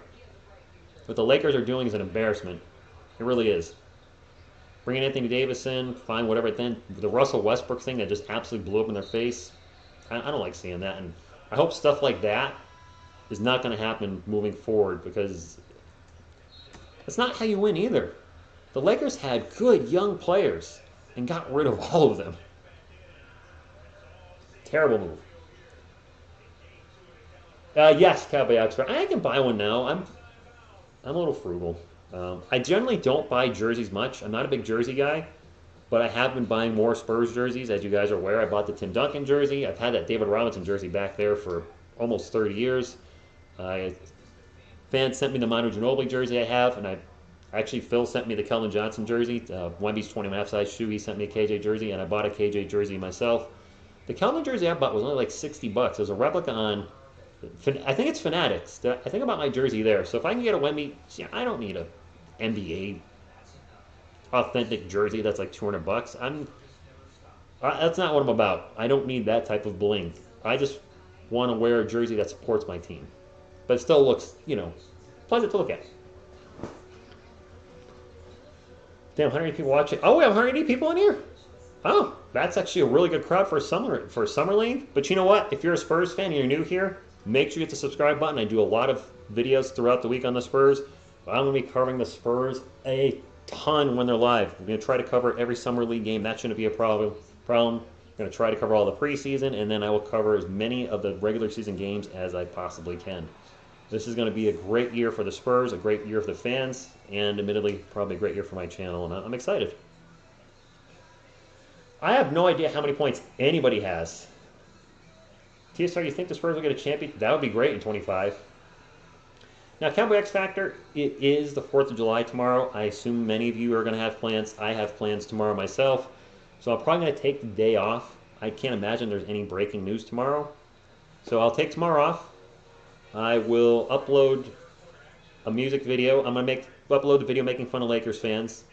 What the Lakers are doing is an embarrassment. It really is. Bringing Anthony Davis in, fine, whatever. Then the Russell Westbrook thing that just absolutely blew up in their face, I don't like seeing that. And I hope stuff like that is not going to happen moving forward because that's not how you win either. The Lakers had good young players and got rid of all of them. Terrible move. Yes, Cowboy Expert. I can buy one now. I'm a little frugal. I generally don't buy jerseys much. I'm not a big jersey guy, but I have been buying more Spurs jerseys. As you guys are aware, I bought the Tim Duncan jersey. I've had that David Robinson jersey back there for almost 30 years. Fans sent me the Manu Ginobili jersey I have, and Phil sent me the Keldon Johnson jersey, Wemby's 21.5 size shoe. He sent me a KJ jersey, and I bought a KJ jersey myself. The Keldon jersey I bought was only like $60. It was a replica on, I think it's Fanatics. I think about my jersey there. So if I can get a Wemby, I don't need a NBA authentic jersey that's like $200. That's not what I'm about. I don't need that type of bling. I just want to wear a jersey that supports my team, but it still looks, pleasant to look at. Damn, 180 people watching. Oh, we have 180 people in here. Oh, that's actually a really good crowd for Summer League. But you know what? If you're a Spurs fan and you're new here, make sure you hit the subscribe button. I do a lot of videos throughout the week on the Spurs. I'm going to be covering the Spurs a ton when they're live. We're going to try to cover every Summer League game. That shouldn't be a problem. I'm going to try to cover all the preseason, and then I will cover as many of the regular season games as I possibly can. This is going to be a great year for the Spurs, a great year for the fans, and admittedly, probably a great year for my channel, and I'm excited. I have no idea how many points anybody has. TSR, you think the Spurs will get a champion? That would be great in 25. Now, Cowboy X Factor, it is the 4th of July tomorrow. I assume many of you are going to have plans. I have plans tomorrow myself. So I'm probably going to take the day off. I can't imagine there's any breaking news tomorrow. So I'll take tomorrow off. I will upload a music video. I'm going to upload the video making fun of Lakers fans.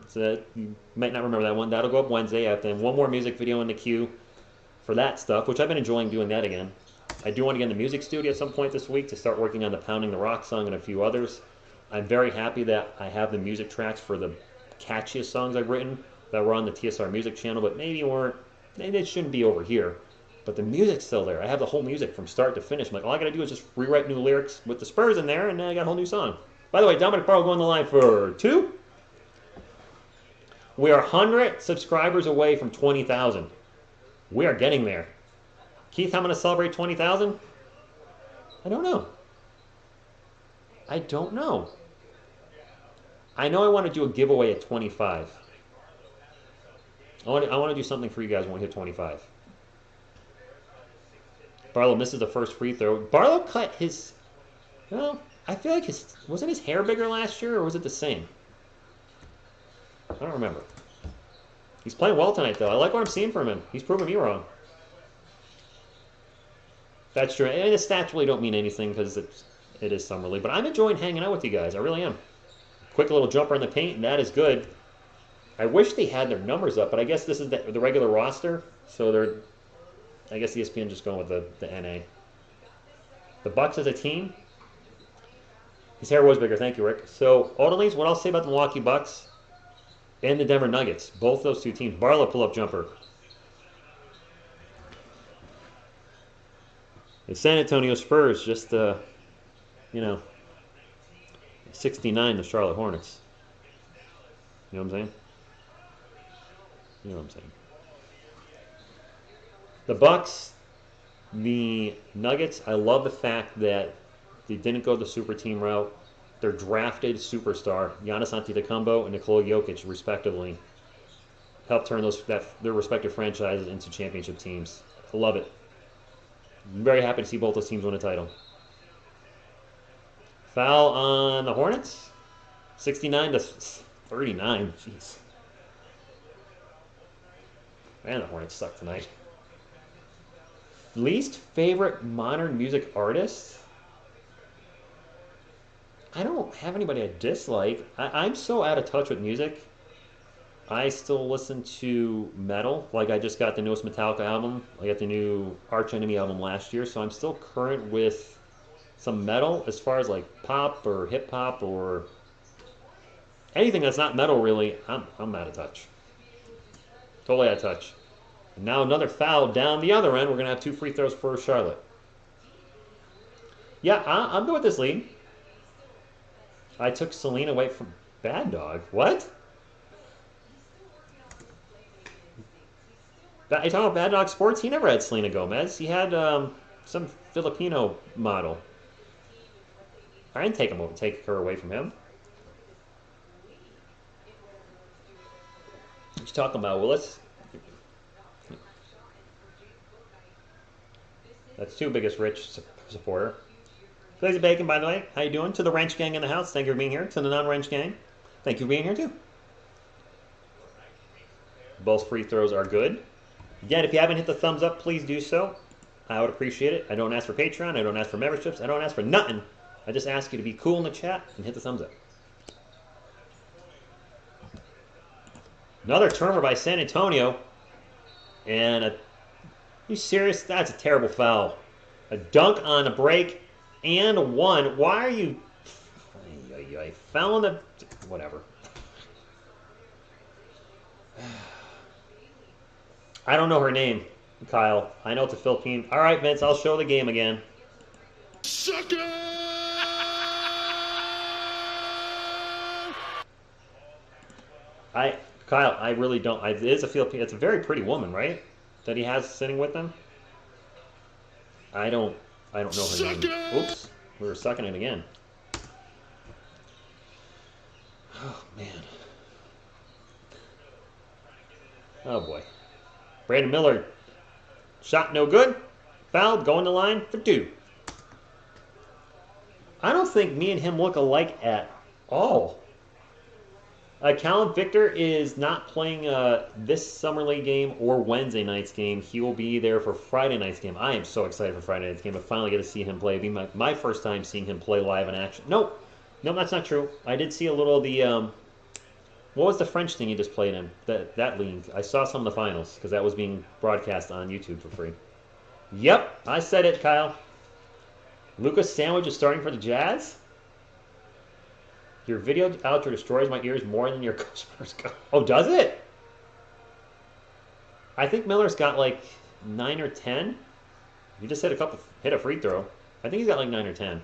So you might not remember that one. That'll go up Wednesday. I have then one more music video in the queue for that stuff, which I've been enjoying doing that again. I do want to get in the music studio at some point this week to start working on the Pounding the Rock song and a few others. I'm very happy that I have the music tracks for the catchiest songs I've written that were on the TSR music channel, but maybe they shouldn't be over here. But the music's still there. I have the whole music from start to finish. I'm like, all I got to do is just rewrite new lyrics with the Spurs in there, and then I got a whole new song. By the way, Dominic Barrow going on the line for 2. We are 100 subscribers away from 20,000. We are getting there. Keith, how am I going to celebrate 20,000? I don't know. I know I want to do a giveaway at 25. I want to do something for you guys when we hit 25. Barlow misses the first free throw. Barlow cut his... Well, I feel like wasn't his hair bigger last year, or was it the same? I don't remember. He's playing well tonight, though. I like what I'm seeing from him. He's proving me wrong. That's true. And the stats really don't mean anything because it is summer league. But I'm enjoying hanging out with you guys. I really am. Quick little jumper in the paint, and that is good. I wish they had their numbers up, but I guess this is the regular roster. So I guess ESPN just going with the NA. The Bucks as a team. His hair was bigger. Thank you, Rick. So, Odalise, what I'll say about the Milwaukee Bucks and the Denver Nuggets. Both those two teams. Barlow pull-up jumper. The San Antonio Spurs just, 69 the Charlotte Hornets. You know what I'm saying? You know what I'm saying. The Bucks, the Nuggets, I love the fact that they didn't go the super team route. Their drafted superstar, Giannis Antetokounmpo and Nikola Jokic, respectively, helped turn their respective franchises into championship teams. I love it. I'm very happy to see both those teams win a title. Foul on the Hornets. 69 to 39. Jeez. Man, the Hornets suck tonight. Least favorite modern music artist? I don't have anybody I dislike. I'm so out of touch with music. I still listen to metal. Like, I just got the newest Metallica album. I got the new Arch Enemy album last year, so I'm still current with some metal as far as like pop or hip hop or anything that's not metal. Really, I'm out of touch. Totally out of touch. And now another foul down the other end. We're gonna have 2 free throws for Charlotte. Yeah, I'm good with this lead. I took Selena away from Bad Dog. What? Are you talking about Bad Dog Sports? He never had Selena Gomez. He had some Filipino model. I didn't take her away from him. What you talking about, Willis? That's 2 biggest Rich supporter. Glaze Bacon, by the way. How you doing? To the Wrench Gang in the house, thank you for being here. To the non-Wrench Gang, thank you for being here too. Both free throws are good. Again, if you haven't hit the thumbs up, please do so. I would appreciate it. I don't ask for Patreon. I don't ask for memberships. I don't ask for nothing. I just ask you to be cool in the chat and hit the thumbs up. Another turnover by San Antonio. And are you serious? That's a terrible foul. A dunk on a break and one. Why are you... Foul on the... Whatever. I don't know her name, Kyle. I know it's a Philippine. All right, Vince, I'll show the game again. Sucker! Kyle, I really don't. It is a Philippine. It's a very pretty woman, right? That he has sitting with him. I don't know her name. Oops, we were sucking it again. Oh man. Oh boy. Brandon Miller, shot no good. Fouled, going to line for 2. I don't think me and him look alike at all. Callum Victor is not playing this Summer League game or Wednesday night's game. He will be there for Friday night's game. I am so excited for Friday night's game. I finally get to see him play. It'll be my first time seeing him play live in action. Nope, that's not true. I did see a little of the... what was the French thing he just played in? That league. I saw some of the finals because that was being broadcast on YouTube for free. Yep, I said it, Kyle. Lucas Sandwich is starting for the Jazz? Your video outro destroys my ears more than your Spurs go. Oh, does it? I think Miller's got like 9 or 10. He just hit a free throw. I think he's got like 9 or 10.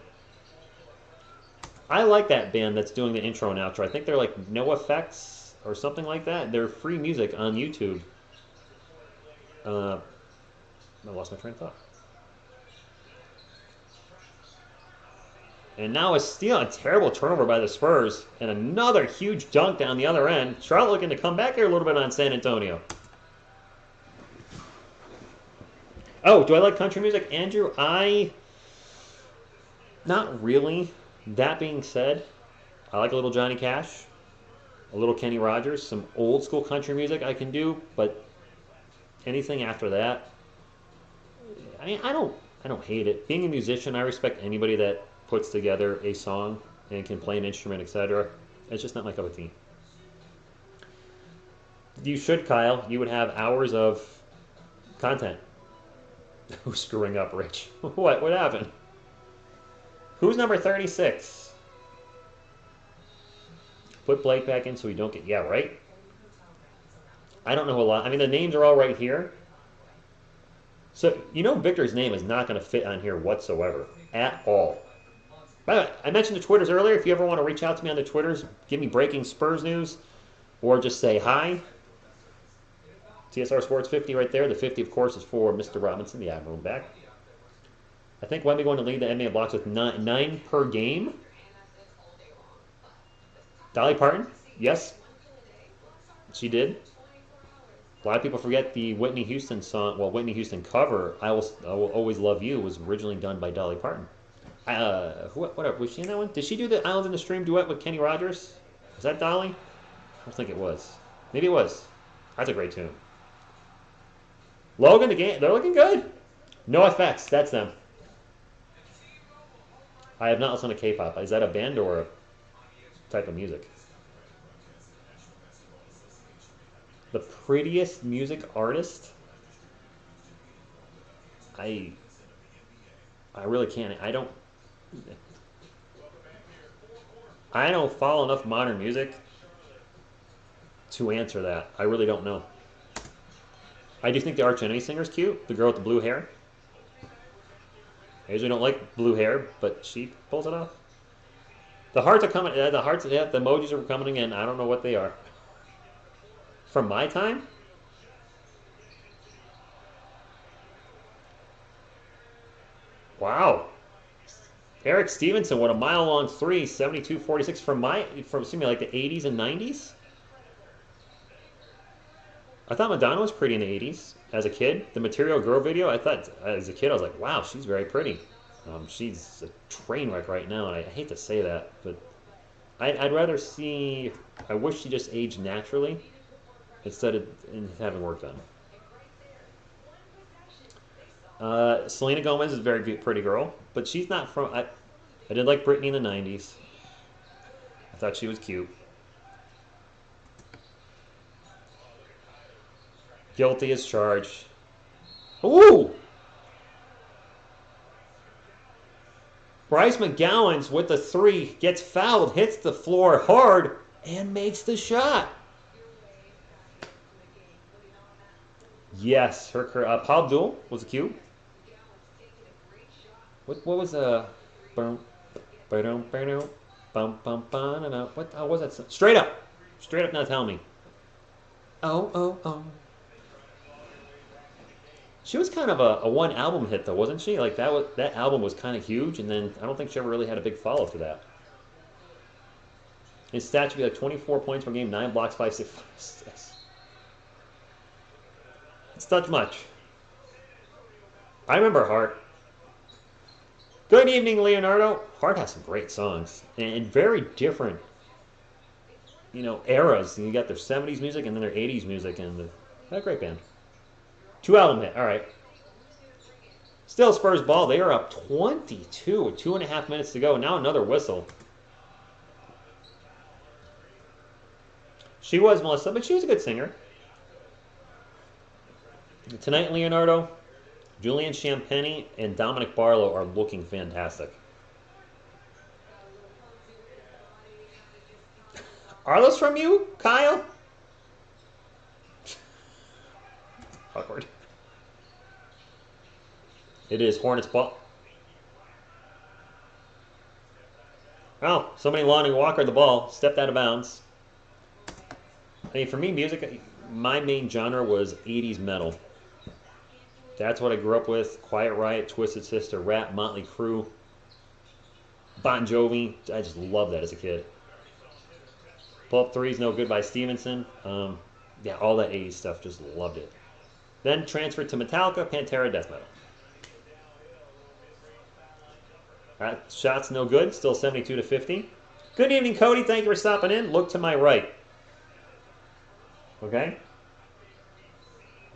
I like that band that's doing the intro and outro. I think they're like No Effects or something like that. They're free music on YouTube. I lost my train of thought. And now a steal, a terrible turnover by the Spurs, and another huge dunk down the other end. Charlotte looking to come back here a little bit on San Antonio. Oh, do I like country music, Andrew? Not really. That being said, I like a little Johnny Cash, a little Kenny Rogers, some old school country music I can do, but anything after that, I I don't hate it. Being a musician, I respect anybody that puts together a song and can play an instrument, etc. It's just not my cup of tea. You should, Kyle. You would have hours of content. Who's screwing up, Rich? What? What happened? Who's number 36? Put Blake back in so we don't get... Yeah, right? I don't know a lot. I mean, the names are all right here. So, you know Victor's name is not going to fit on here whatsoever. At all. By the way, I mentioned the Twitters earlier. If you ever want to reach out to me on the Twitters, give me breaking Spurs news, or just say hi. TSR Sports 50 right there. The 50, of course, is for Mr. Robinson, the Admiral back. I think Wemby going to lead the NBA blocks with nine per game. Dolly Parton, yes, she did. A lot of people forget the Whitney Houston song. Well, Whitney Houston cover, I Will Always Love You, was originally done by Dolly Parton. Whatever, was she in that one? Did she do the Island in the Stream duet with Kenny Rogers? Was that Dolly? I don't think it was. Maybe it was. That's a great tune. Logan, the game, they're looking good. No Effects, that's them. I have not listened to K-pop. Is that a band or a type of music? The prettiest music artist? I really can't. I don't follow enough modern music to answer that. I really don't know. I do think the Arch Enemy singer's cute. The girl with the blue hair. I usually don't like blue hair, but she pulls it off. The hearts are coming. The hearts, yeah, the emojis are coming in. I don't know what they are. From my time? Wow. Eric Stevenson, what a mile-long three, 72-46 from excuse me, like the 80s and 90s? I thought Madonna was pretty in the 80s as a kid. The Material Girl video, I thought as a kid, I was like, wow, she's very pretty. She's a train wreck right now, and I hate to say that, but I'd rather see, I wish she just aged naturally instead of having work done. Selena Gomez is a very pretty girl, but she's not from, I did like Britney in the 90s. I thought she was cute. Guilty as charged. Ooh! Bryce McGowan's with the three, gets fouled, hits the floor hard, and makes the shot. Yes, her Paul Abdul was cute. What was what was that? Straight up now tell me. Oh. She was kind of a one album hit though, wasn't she? Like that album was kind of huge, and then I don't think she ever really had a big follow for that. His stats should be like 24 points per game, 9 blocks, 5 6. It's not much. I remember Hart. Good evening, Leonardo. Hart has some great songs and very different, eras. You got their 70s music and then their 80s music, and a great band. 2 album hit. All right. Still Spurs ball. They are up 22 with 2.5 minutes to go. Now another whistle. She was Melissa, but she was a good singer. Tonight, Leonardo, Julian Champagny, and Dominic Barlow are looking fantastic. Are those from you, Kyle? Awkward. It is Hornets ball. Oh, somebody Lonnie Walker the ball. Stepped out of bounds. I mean, for me, music, my main genre was 80s metal. That's what I grew up with. Quiet Riot, Twisted Sister, Rap, Motley Crue, Bon Jovi. I just loved that as a kid. Pull Up Threes, No Good by Stevenson. Yeah, all that 80s stuff, just loved it. Then transferred to Metallica, Pantera, death metal. All right, shots no good, still 72-50. Good evening, Cody. Thank you for stopping in. Look to my right. Okay?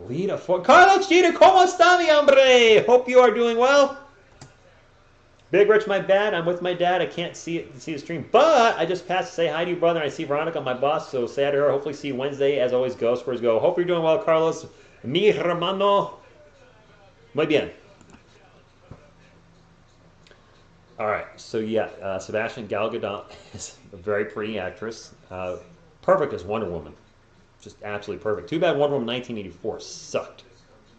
Lead for Carlos Gita, ¿cómo está, mi hombre? Hope you are doing well. Big Rich, my bad. I'm with my dad. I can't see the stream, but I just passed to say hi to you, brother. I see Veronica, my boss, so say hi to her. Hopefully see you Wednesday. As always, go Spurs, go. Hope you're doing well, Carlos. Mi hermano. Muy bien. All right, so yeah, Sebastian Gal Gadot is a very pretty actress. Perfect as Wonder Woman. Just absolutely perfect. Too bad Wonder Woman 1984 sucked.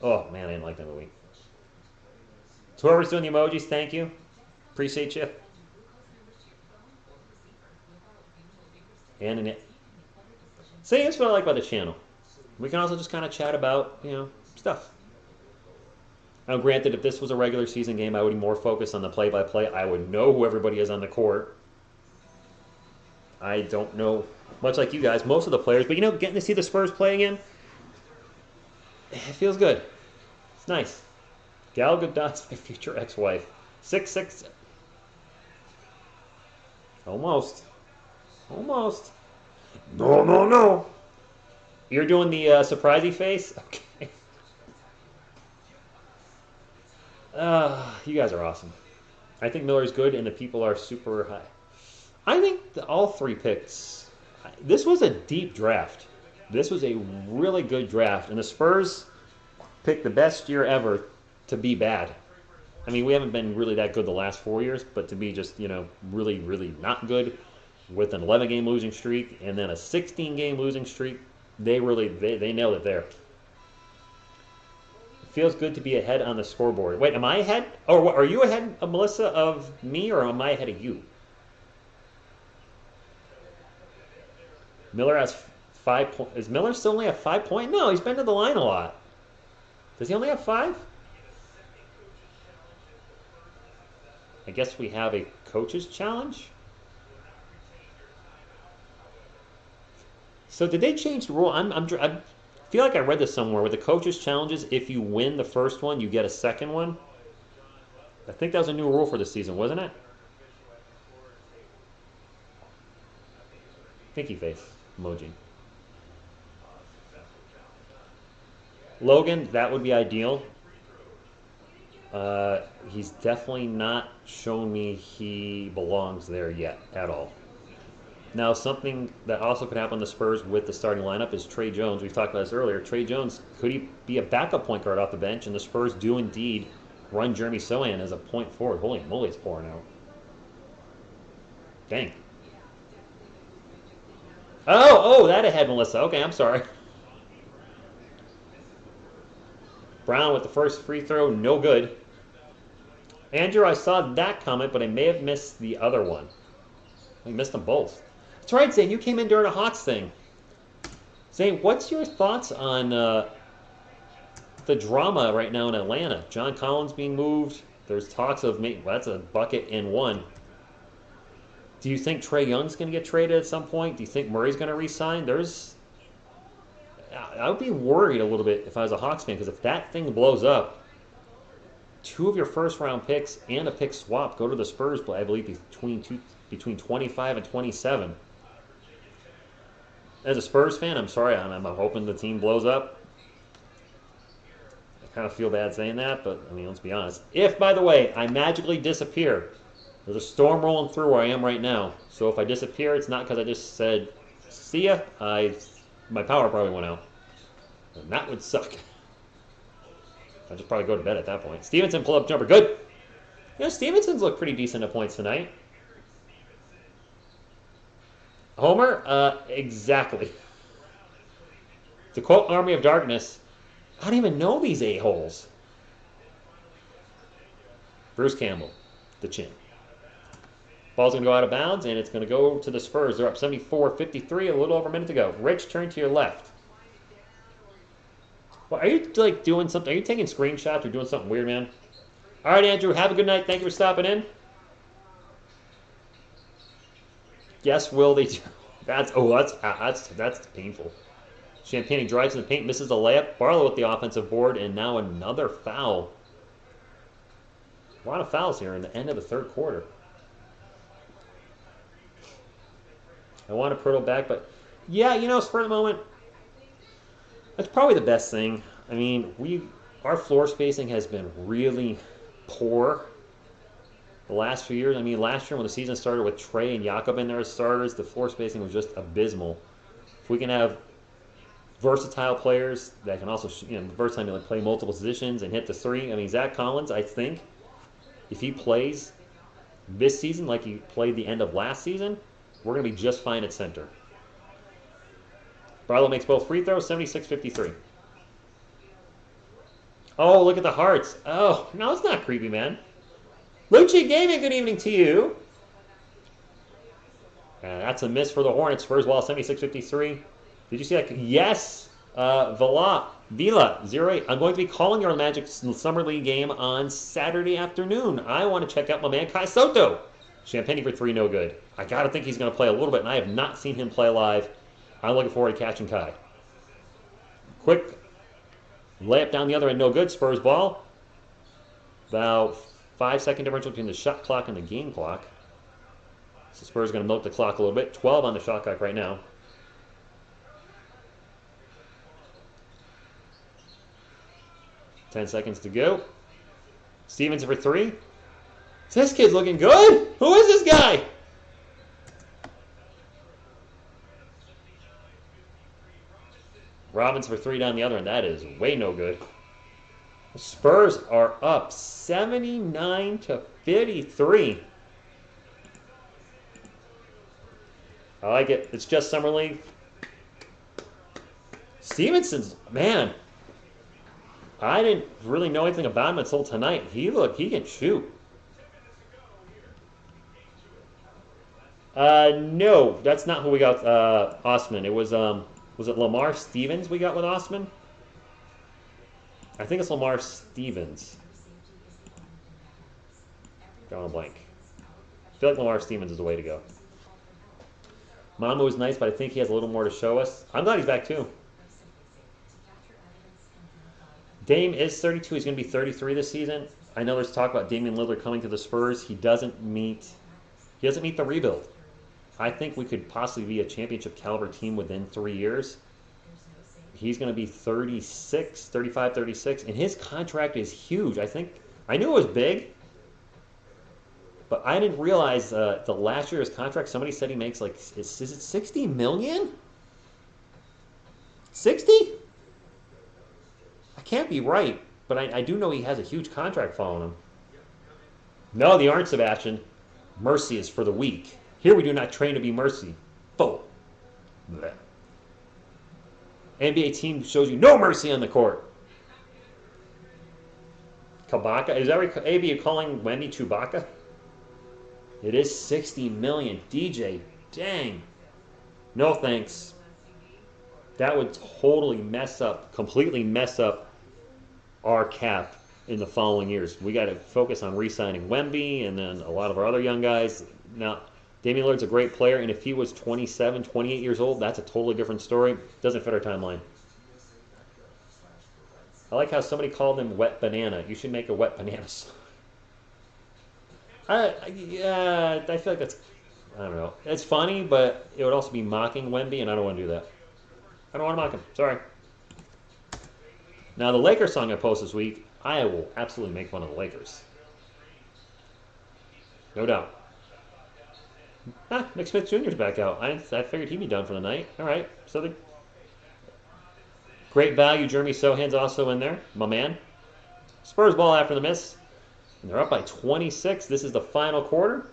Oh, man, I didn't like that movie. So whoever's doing the emojis, thank you. Appreciate you. And see, that's what I like about the channel. We can also just kind of chat about, stuff. Now, granted, if this was a regular season game, I would be more focused on the play-by-play. I would know who everybody is on the court. I don't know, much like you guys, most of the players. But, getting to see the Spurs play again, it feels good. It's nice. Gal Gadot's my future ex-wife. 6'6". Almost. Almost. No. You're doing the surprisey face? Okay. You guys are awesome. I think Miller's good, and the people are super high. I think all three picks. This was a deep draft. This was a really good draft, and the Spurs picked the best year ever to be bad. I mean, we haven't been really that good the last 4 years, but to be just, really, really not good with an 11-game losing streak and then a 16-game losing streak, they nailed it there. It feels good to be ahead on the scoreboard. Wait, am I ahead? Or are you ahead, Melissa, of me, or am I ahead of you? Miller has 5 points. Is Miller still only at 5 points? No, he's been to the line a lot. Does he only have 5? I guess we have a coach's challenge. So did they change the rule? I feel like I read this somewhere. With the coach's challenges, if you win the first one, you get a second one. I think that was a new rule for the season, wasn't it? Pinky face emoji. Logan, that would be ideal. He's definitely not shown me he belongs there yet at all. Now, something that also could happen to the Spurs with the starting lineup is Trey Jones. We've talked about this earlier. Trey Jones, could he be a backup point guard off the bench? And the Spurs do indeed run Jeremy Sohan as a point forward. Holy moly, it's pouring out. Dang. Oh, that ahead, Melissa. Okay, I'm sorry. Brown with the first free throw, no good. Andrew, I saw that comment, but I may have missed the other one. I missed them both. That's right, Zane. You came in during a Hawks thing. Zane, what's your thoughts on the drama right now in Atlanta? John Collins being moved. There's talks of that's a bucket in one. Do you think Trae Young's going to get traded at some point? Do you think Murray's going to re-sign? I would be worried a little bit if I was a Hawks fan, because if that thing blows up, 2 of your first-round picks and a pick swap go to the Spurs, I believe, between 25 and 27. As a Spurs fan, I'm sorry, I'm hoping the team blows up. I kind of feel bad saying that, but, I mean, let's be honest. If, by the way, I magically disappear, there's a storm rolling through where I am right now. So if I disappear, it's not because I just said, see ya. My power probably went out. And that would suck. I'd just probably go to bed at that point. Stevenson, pull-up jumper. Good. Stevenson's looked pretty decent at points tonight. Homer? Exactly. To quote Army of Darkness, I don't even know these a-holes. Bruce Campbell, the chin. Ball's going to go out of bounds, and it's going to go to the Spurs. They're up 74-53, a little over a minute to go. Rich, turn to your left. Well, are you doing something? Are you taking screenshots or doing something weird, man? All right, Andrew, have a good night. Thank you for stopping in. Yes, will they? That's painful. Champagne drives in the paint, misses the layup. Barlow with the offensive board, and now another foul. A lot of fouls here in the end of the third quarter. I want to Pirtle back, but yeah, spur of the moment, that's probably the best thing. I mean, our floor spacing has been really poor the last few years. I mean, last year when the season started with Trey and Jakob in there as starters, the floor spacing was just abysmal. If we can have versatile players that can also, versatile, play multiple positions and hit the three. I mean, Zach Collins, I think, if he plays this season like he played the end of last season, we're going to be just fine at center. Barlow makes both free throws, 76-53. Oh, look at the hearts. Oh, no, it's not creepy, man. Lucci Gaming, good evening to you. That's a miss for the Hornets. Spurs ball, 76-53. Did you see that? Yes. Vila 08. I'm going to be calling your Magic Summer League game on Saturday afternoon. I want to check out my man Kai Soto. Champagne for 3, no good. I got to think he's going to play a little bit, and I have not seen him play live. I'm looking forward to catching Kai. Quick layup down the other end, no good. Spurs ball. About 5-second differential between the shot clock and the game clock. So Spurs going to milk the clock a little bit. 12 on the shot clock right now. Ten seconds to go. Stevenson for 3. This kid's looking good. Who is this guy? Robbins for 3 down the other end. That is way no good. The Spurs are up 79-53. I like it. It's just Summer League. Stevenson's, man, I didn't really know anything about him until tonight. He can shoot. No, that's not who we got. Osman. It was it Lamar Stevens we got with Osman? I think it's Lamar Stevens. Drawing a blank. I feel like Lamar Stevens is the way to go. Mamu was nice, but I think he has a little more to show us. I'm glad he's back too. Dame is 32. He's going to be 33 this season. I know there's talk about Damian Lillard coming to the Spurs. He doesn't meet the rebuild. I think we could possibly be a championship caliber team within 3 years. He's going to be 36, 35, 36, and his contract is huge. I knew it was big, but I didn't realize the last year's contract, somebody said he makes like, is it $60 million? 60? I can't be right, but I do know he has a huge contract following him. No, they aren't, Sebastian. Mercy is for the weak. Here we do not train to be mercy. Full. NBA team shows you no mercy on the court. Kabaka? Is that right? AB, you calling Wendy Chewbacca? It is $60 million. DJ, dang. No thanks. That would completely mess up our cap in the following years. We got to focus on re-signing Wemby and then a lot of our other young guys. Now, Damian Lillard's a great player, and if he was 27, 28 years old, that's a totally different story. Doesn't fit our timeline. I like how somebody called him Wet Banana. You should make a Wet Banana song. I feel like that's, I don't know. It's funny, but it would also be mocking Wemby, and I don't want to do that. I don't want to mock him. Sorry. Now, the Lakers song I post this week, I will absolutely make fun of the Lakers. No doubt. Nick Smith Jr.'s back out. I figured he'd be done for the night. All right. So the great value, Jeremy Sohan's also in there. My man. Spurs ball after the miss. And they're up by 26. This is the final quarter.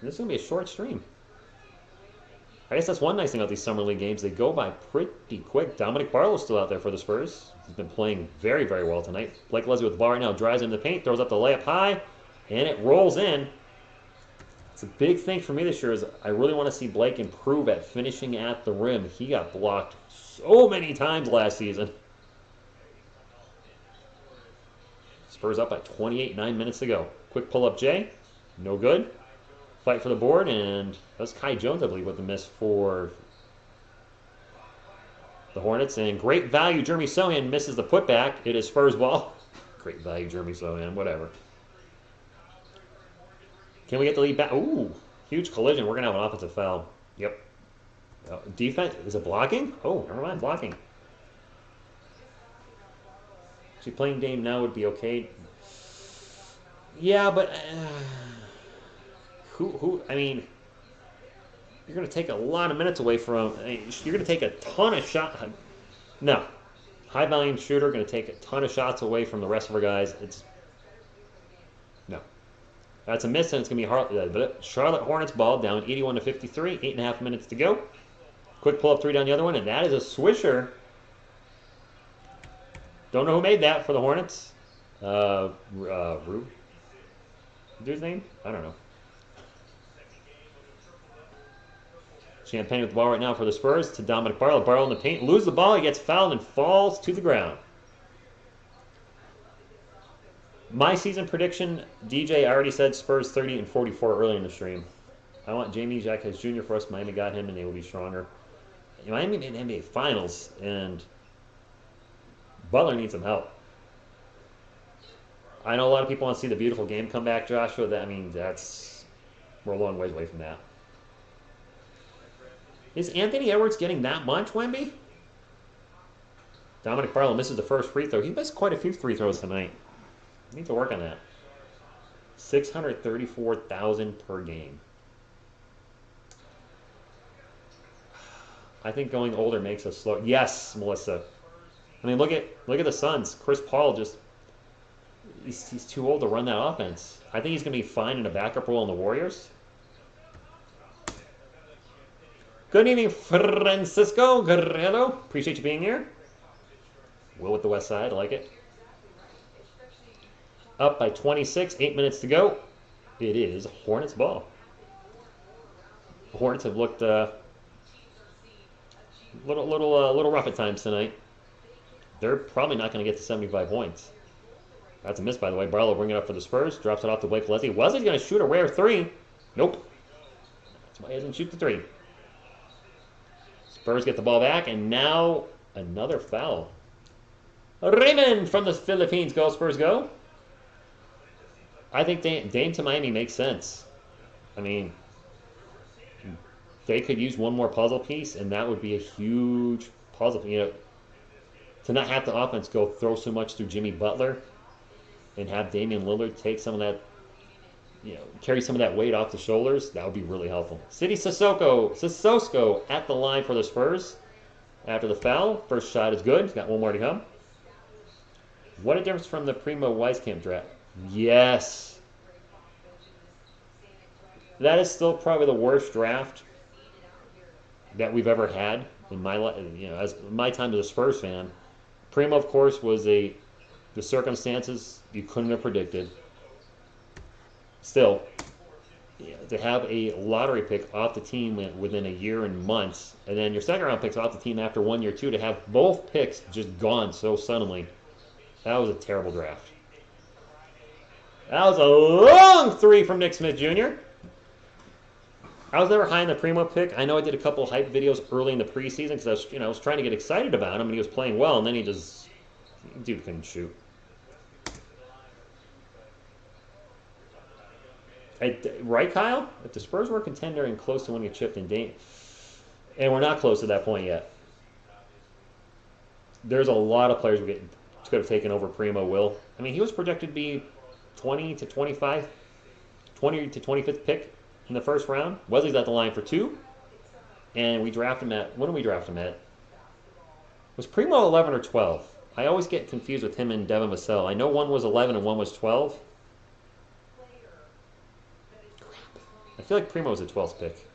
This is going to be a short stream. I guess that's one nice thing about these Summer League games. They go by pretty quick. Dominic Barlow's still out there for the Spurs. He's been playing very, very well tonight. Blake Leslie with the ball right now. Drives in the paint. Throws up the layup high. And it rolls in. It's a big thing for me this year is I really want to see Blake improve at finishing at the rim. He got blocked so many times last season. Spurs up by 28, 9 minutes to go. Quick pull-up Jay. No good. Fight for the board, and that was Kai Jones, I believe, with the miss for the Hornets. And great value, Jeremy Sohan misses the putback. It is Spurs ball. Great value, Jeremy Sohan, whatever. Can we get the lead back? Ooh, huge collision. We're going to have an offensive foul. Yep. Defense, is it blocking? Oh, never mind, blocking. Actually, playing Dame now would be okay. Yeah, but I mean, you're going to take a lot of minutes away from. You're going to take a ton of shots. No, high volume shooter going to take a ton of shots away from the rest of our guys. It's no, that's a miss, and it's going to be Charlotte Hornets ball down 81-53. 8.5 minutes to go. Quick pull up three down the other one, and that is a swisher. Don't know who made that for the Hornets. Rube. Dude's name? I don't know. Champagne with the ball right now for the Spurs to Dominic Barlow. Barlow in the paint. Loses the ball. He gets fouled and falls to the ground. My season prediction, DJ, I already said Spurs 30 and 44 early in the stream. I want Jamie Jacques Jr. for us. Miami got him, and they will be stronger. Miami made the NBA Finals, and Butler needs some help. I know a lot of people want to see the beautiful game come back, Joshua. We're a long ways away from that. Is Anthony Edwards getting that much, Wemby? Dominic Barlow misses the first free throw. He missed quite a few free throws tonight. Need to work on that. 634,000 per game. I think going older makes us slow. Yes, Melissa. I mean, look at the Suns. Chris Paul he's too old to run that offense. I think he's going to be fine in a backup role in the Warriors. Good evening, Francisco Guerrero. Appreciate you being here. Will with the West Side. I like it. Up by 26. 8 minutes to go. It is Hornets ball. The Hornets have looked little rough at times tonight. They're probably not going to get to 75 points. That's a miss, by the way. Barlow bringing it up for the Spurs. Drops it off to Blake Leslie. Leslie's going to shoot a rare three. Nope. That's why he doesn't shoot the three. Spurs get the ball back, and now another foul. Raymond from the Philippines. Go, Spurs, go. I think Dame to Miami makes sense. I mean, they could use one more puzzle piece, and that would be a huge puzzle. To not have the offense go throw so much through Jimmy Butler and have Damian Lillard take some of that, carry some of that weight off the shoulders, that would be really helpful. City Sissoko at the line for the Spurs after the foul. First shot is good. He's got one more to come. What a difference from the Primo Wisekamp draft. Yes. That is still probably the worst draft that we've ever had in my life. As my time as a Spurs fan. Primo, of course, was the circumstances you couldn't have predicted. Still, to have a lottery pick off the team within a year and months, and then your second round picks off the team after 1 year too, to have both picks just gone so suddenly, that was a terrible draft. That was a long three from Nick Smith Jr. I was never high in the Primo pick. I know I did a couple hype videos early in the preseason because I was trying to get excited about him, and he was playing well, and then dude couldn't shoot. Right, Kyle? If the Spurs were a contender and close to winning a chip, and we're not close to that point yet. There's a lot of players who could have taken over Primo. I mean, he was projected to be 20 to 25th pick in the first round. Wesley's at the line for 2. And we draft him at, when did we draft him at? Was Primo 11 or 12? I always get confused with him and Devin Vassell. I know one was 11 and one was 12. I feel like Primo was a 12th pick.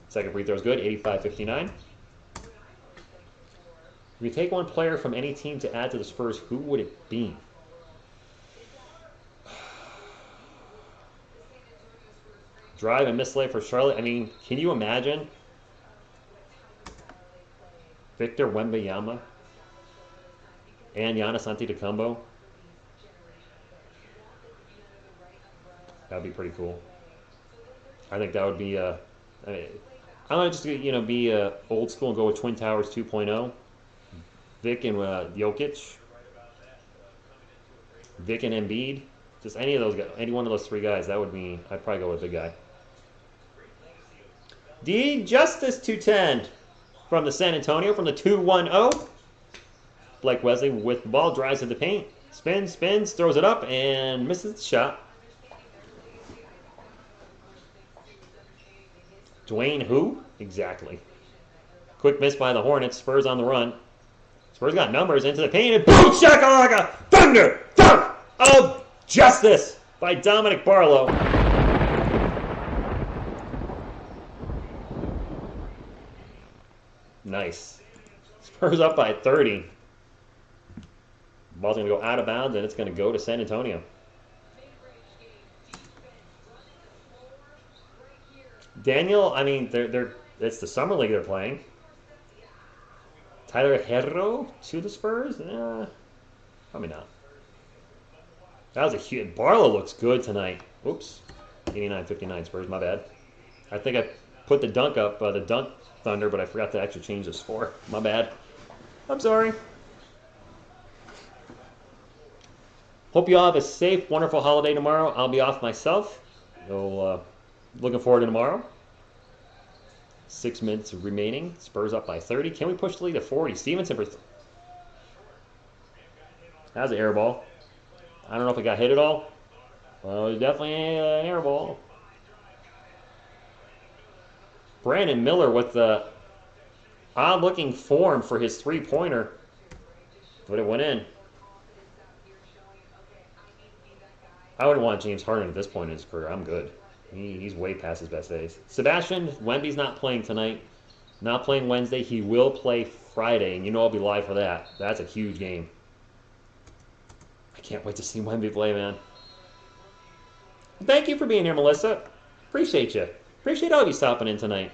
Second free throw is good, 85-59. If you take one player from any team to add to the Spurs, who would it be? Drive and mislay for Charlotte. I mean, can you imagine Victor Wembanyama and Giannis Antetokounmpo? That would be pretty cool. I think that would be I'm gonna just be old school and go with Twin Towers 2.0. Vic and Jokic, Vic and Embiid, just any of those guys, any one of those three guys. That would be. I'd probably go with the guy. D Justice 210. from the San Antonio from the 2-1-0. Blake Wesley with the ball, drives to the paint, spins, throws it up, and misses the shot. Dwayne who? Exactly. Quick miss by the Hornets. Spurs on the run. Spurs got numbers into the paint, and boom, shakalaka, thunder, dunk of justice by Dominic Barlow. Nice. Spurs up by 30. Ball's going to go out of bounds, and it's going to go to San Antonio. Daniel, I mean, it's the summer league they're playing. Tyler Herro to the Spurs? Probably not. That was a huge... Barlow looks good tonight. Oops. 89-59 Spurs, my bad. I think I put the dunk up, the dunk thunder, but I forgot to actually change the score. My bad. I'm sorry. Hope you all have a safe, wonderful holiday tomorrow. I'll be off myself. So, looking forward to tomorrow. 6 minutes remaining. Spurs up by 30. Can we push the lead to 40? Stevenson for... That was an air ball. I don't know if it got hit at all. Well, it was definitely an air ball. Brandon Miller with the odd-looking form for his three-pointer. But it went in. I wouldn't want James Harden at this point in his career. I'm good. He's way past his best days. Sebastian, Wemby's not playing tonight. Not playing Wednesday. He will play Friday, and you know I'll be live for that. That's a huge game. I can't wait to see Wemby play, man. Thank you for being here, Melissa. Appreciate you. Appreciate all of you stopping in tonight.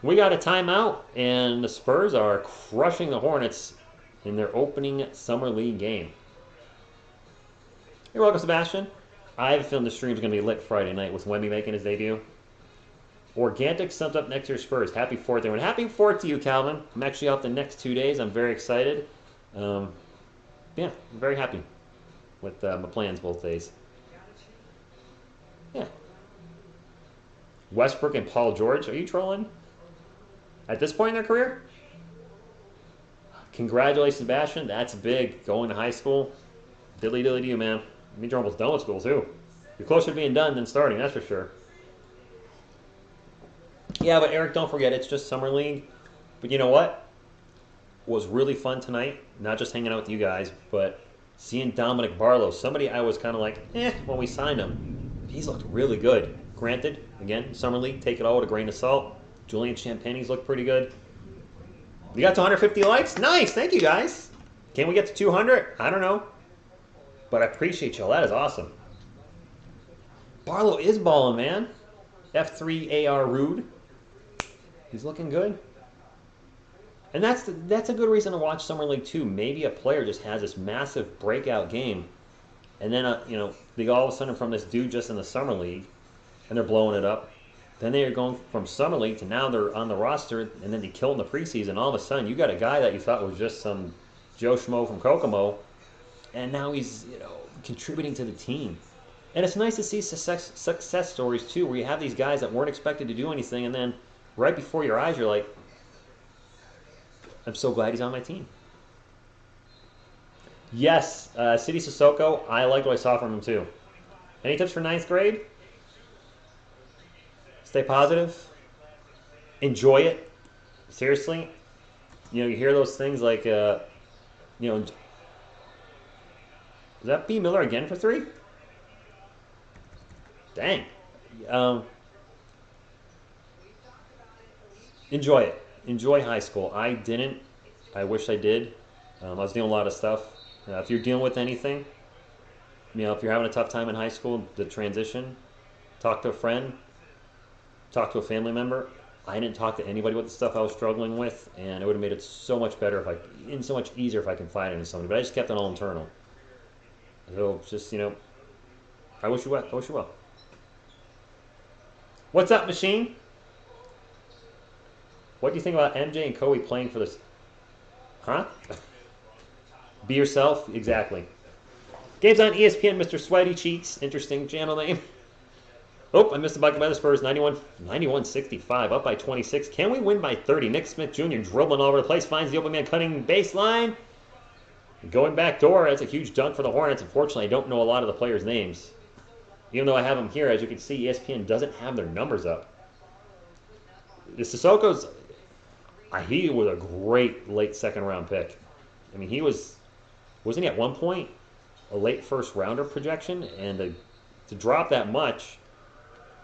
We got a timeout, and the Spurs are crushing the Hornets in their opening Summer League game. You're welcome, Sebastian. I have a feeling the stream's going to be lit Friday night with Wemby making his debut. Organic sums up next year's Spurs. Happy 4th, everyone. Happy 4th to you, Calvin. I'm actually off the next 2 days. I'm very excited. Yeah, I'm very happy with my plans both days. Yeah. Westbrook and Paul George, are you trolling? At this point in their career? Congratulations, Sebastian. That's big. Going to high school. Dilly dilly to you, man. It means you're almost done with school, too. You're closer to being done than starting, that's for sure. Yeah, but Eric, don't forget, it's just Summer League. But you know what? Was really fun tonight. Not just hanging out with you guys, but seeing Dominic Barlow. Somebody I was kind of like, when we signed him. He's looked really good. Granted, again, Summer League, take it all with a grain of salt. Julian Champagne's looked pretty good. We got to 150 likes? Nice, thank you guys. Can we get to 200? I don't know. But I appreciate y'all. That is awesome. Barlow is balling, man. F3 AR Rude. He's looking good. And that's a good reason to watch Summer League too. Maybe a player just has this massive breakout game, and then they all of a sudden from this dude just in the Summer League, and they're blowing it up. Then they're going from Summer League to now they're on the roster, and then they kill in the preseason. All of a sudden, you got a guy that you thought was just some Joe Schmo from Kokomo, and now he's contributing to the team. And it's nice to see success stories too, where you have these guys that weren't expected to do anything, and then right before your eyes, you're like, I'm so glad he's on my team. Yes, City Sissoko, I liked what I saw from him too. Any tips for 9th grade? Stay positive. Enjoy it. Seriously. You hear those things like, is that B. Miller again for 3? Dang. Enjoy it. Enjoy high school. I didn't. I wish I did. I was dealing with a lot of stuff. If you're dealing with anything, if you're having a tough time in high school, the transition, talk to a friend, talk to a family member. I didn't talk to anybody about the stuff I was struggling with, and it would have made it so much better and so much easier if I confided in somebody. But I just kept it all internal. So just, I wish you well. I wish you well. What's up, Machine? What do you think about MJ and Kobe playing for this? Huh? Be yourself? Exactly. Games on ESPN, Mr. Sweaty Cheeks. Interesting channel name. Oh, I missed the bucket by the Spurs. 91-65, up by 26. Can we win by 30? Nick Smith Jr. dribbling all over the place, finds the open man cutting baseline. Going back door, that's a huge dunk for the Hornets. Unfortunately, I don't know a lot of the players' names. Even though I have them here, as you can see, ESPN doesn't have their numbers up. The Sissoko's, he was a great late second-round pick. I mean, wasn't he at one point a late first-rounder projection? And to drop that much,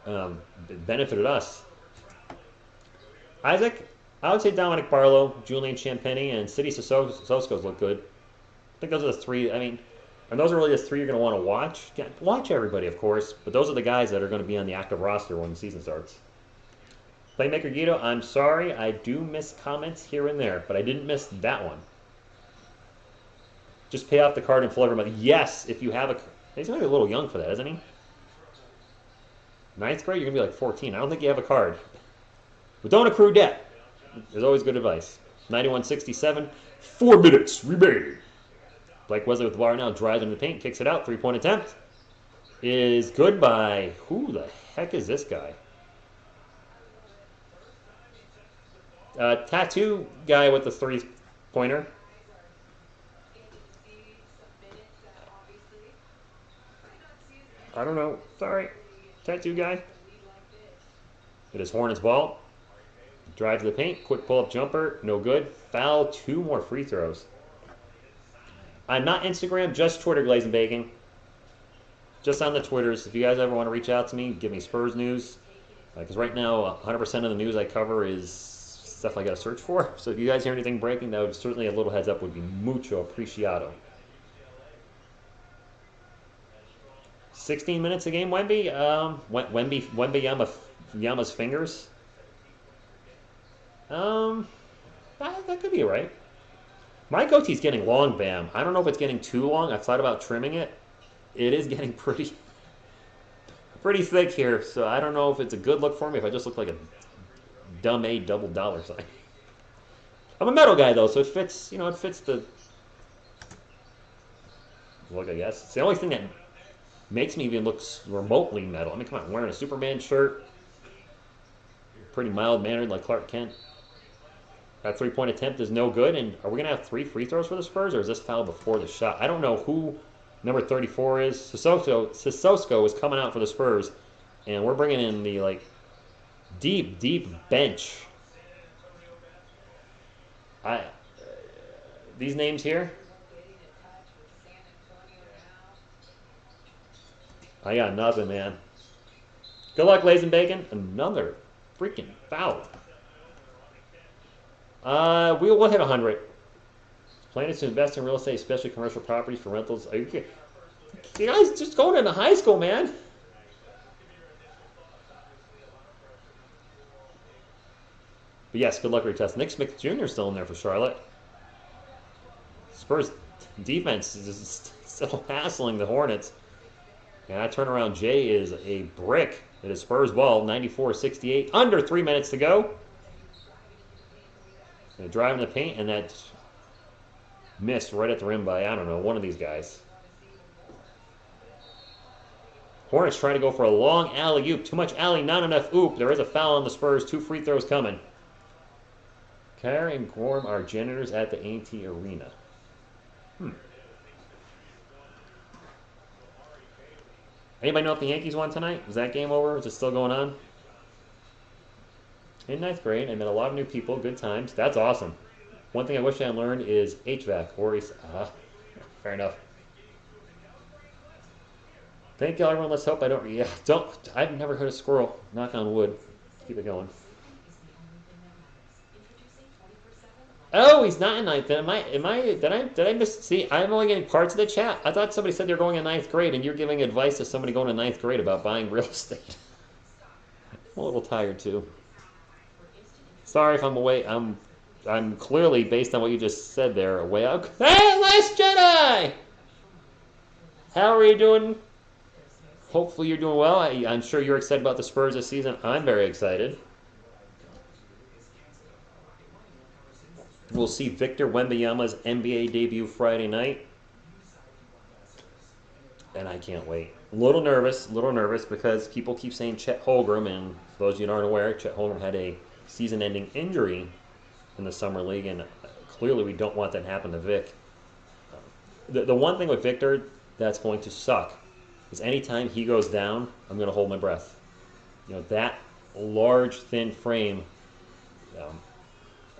it benefited us. Isaac, I would say Dominic Barlow, Julian Champagny, and City Sissokos look good. I think those are the three. I mean, and those are really the three you're going to want to watch. Watch everybody, of course, but those are the guys that are going to be on the active roster when the season starts. Playmaker Guido, I'm sorry. I do miss comments here and there, but I didn't miss that one. Just pay off the card in full every month. Yes, if you have a... He's going to be a little young for that, isn't he? Ninth grade, you're going to be like 14. I don't think you have a card. But don't accrue debt. There's always good advice. 91-67. 4 minutes remaining. Blake Wesley with the bar now, drives into the paint, kicks it out. Three-point attempt is good by... Who the heck is this guy? Tattoo guy with the three-pointer. I don't know. Sorry. Tattoo guy. It is Hornets ball. Drive to the paint. Quick pull-up jumper. No good. Foul. 2 more free throws. I'm not Instagram, just Twitter, Glazing Bacon. Just on the Twitters. If you guys ever want to reach out to me, give me Spurs news. Because right now, 100% of the news I cover is stuff I got to search for. So if you guys hear anything breaking, that would certainly a little heads up would be mucho apreciado. 16 minutes a game, Wemby. Wemby Yama's fingers. That could be right. My goatee's getting long, Bam. I don't know if it's getting too long. I've thought about trimming it. It is getting pretty thick here, so I don't know if it's a good look for me, if I just look like a dumb A double dollar sign. I'm a metal guy, though, so it fits, it fits the look, I guess. It's the only thing that makes me even look remotely metal. I mean, come on, I'm wearing a Superman shirt. Pretty mild-mannered like Clark Kent. That three-point attempt is no good. And are we going to have 3 free throws for the Spurs, or is this foul before the shot? I don't know who number 34 is. Sissoko is coming out for the Spurs, and we're bringing in the, deep bench. These names here. I got nothing, man. Good luck, Glazing Bacon. Another freaking foul. We'll hit 100. Plans to invest in real estate, especially commercial properties for rentals. Are you guys just going into high school, man? But yes, good luck retest. Nick Smith Jr. is still in there for Charlotte. Spurs defense is still hassling the Hornets. And that turnaround J is a brick. It is Spurs ball, 94-68. Under 3 minutes to go. They drive in the paint, and that missed right at the rim by, I don't know, one of these guys. Hornets try to go for a long alley-oop. Too much alley, not enough oop. There is a foul on the Spurs. 2 free throws coming. Kerr and Gorm are janitors at the A&T Arena. Anybody know if the Yankees won tonight? Was that game over? Is it still going on? In 9th grade, I met a lot of new people. Good times. That's awesome. One thing I wish I had learned is HVAC. Or fair enough. Thank you, everyone. Let's hope I don't. Yeah, don't. I've never hurt a squirrel. Knock on wood. Keep it going. Oh, he's not in 9th. Did I miss? See, I'm only getting parts of the chat. I thought somebody said they're going in 9th grade, and you're giving advice to somebody going to 9th grade about buying real estate. I'm a little tired too. Sorry if I'm away. I'm clearly, based on what you just said there, away out. Hey, Last Jedi! How are you doing? Hopefully you're doing well. I'm sure you're excited about the Spurs this season. I'm very excited. We'll see Victor Wembanyama's NBA debut Friday night. And I can't wait. A little nervous because people keep saying Chet Holmgren, and for those of you who aren't aware, Chet Holmgren had a season-ending injury in the summer league, and clearly we don't want that to happen to Vic. The one thing with Victor that's going to suck is anytime he goes down, I'm going to hold my breath. That large, thin frame.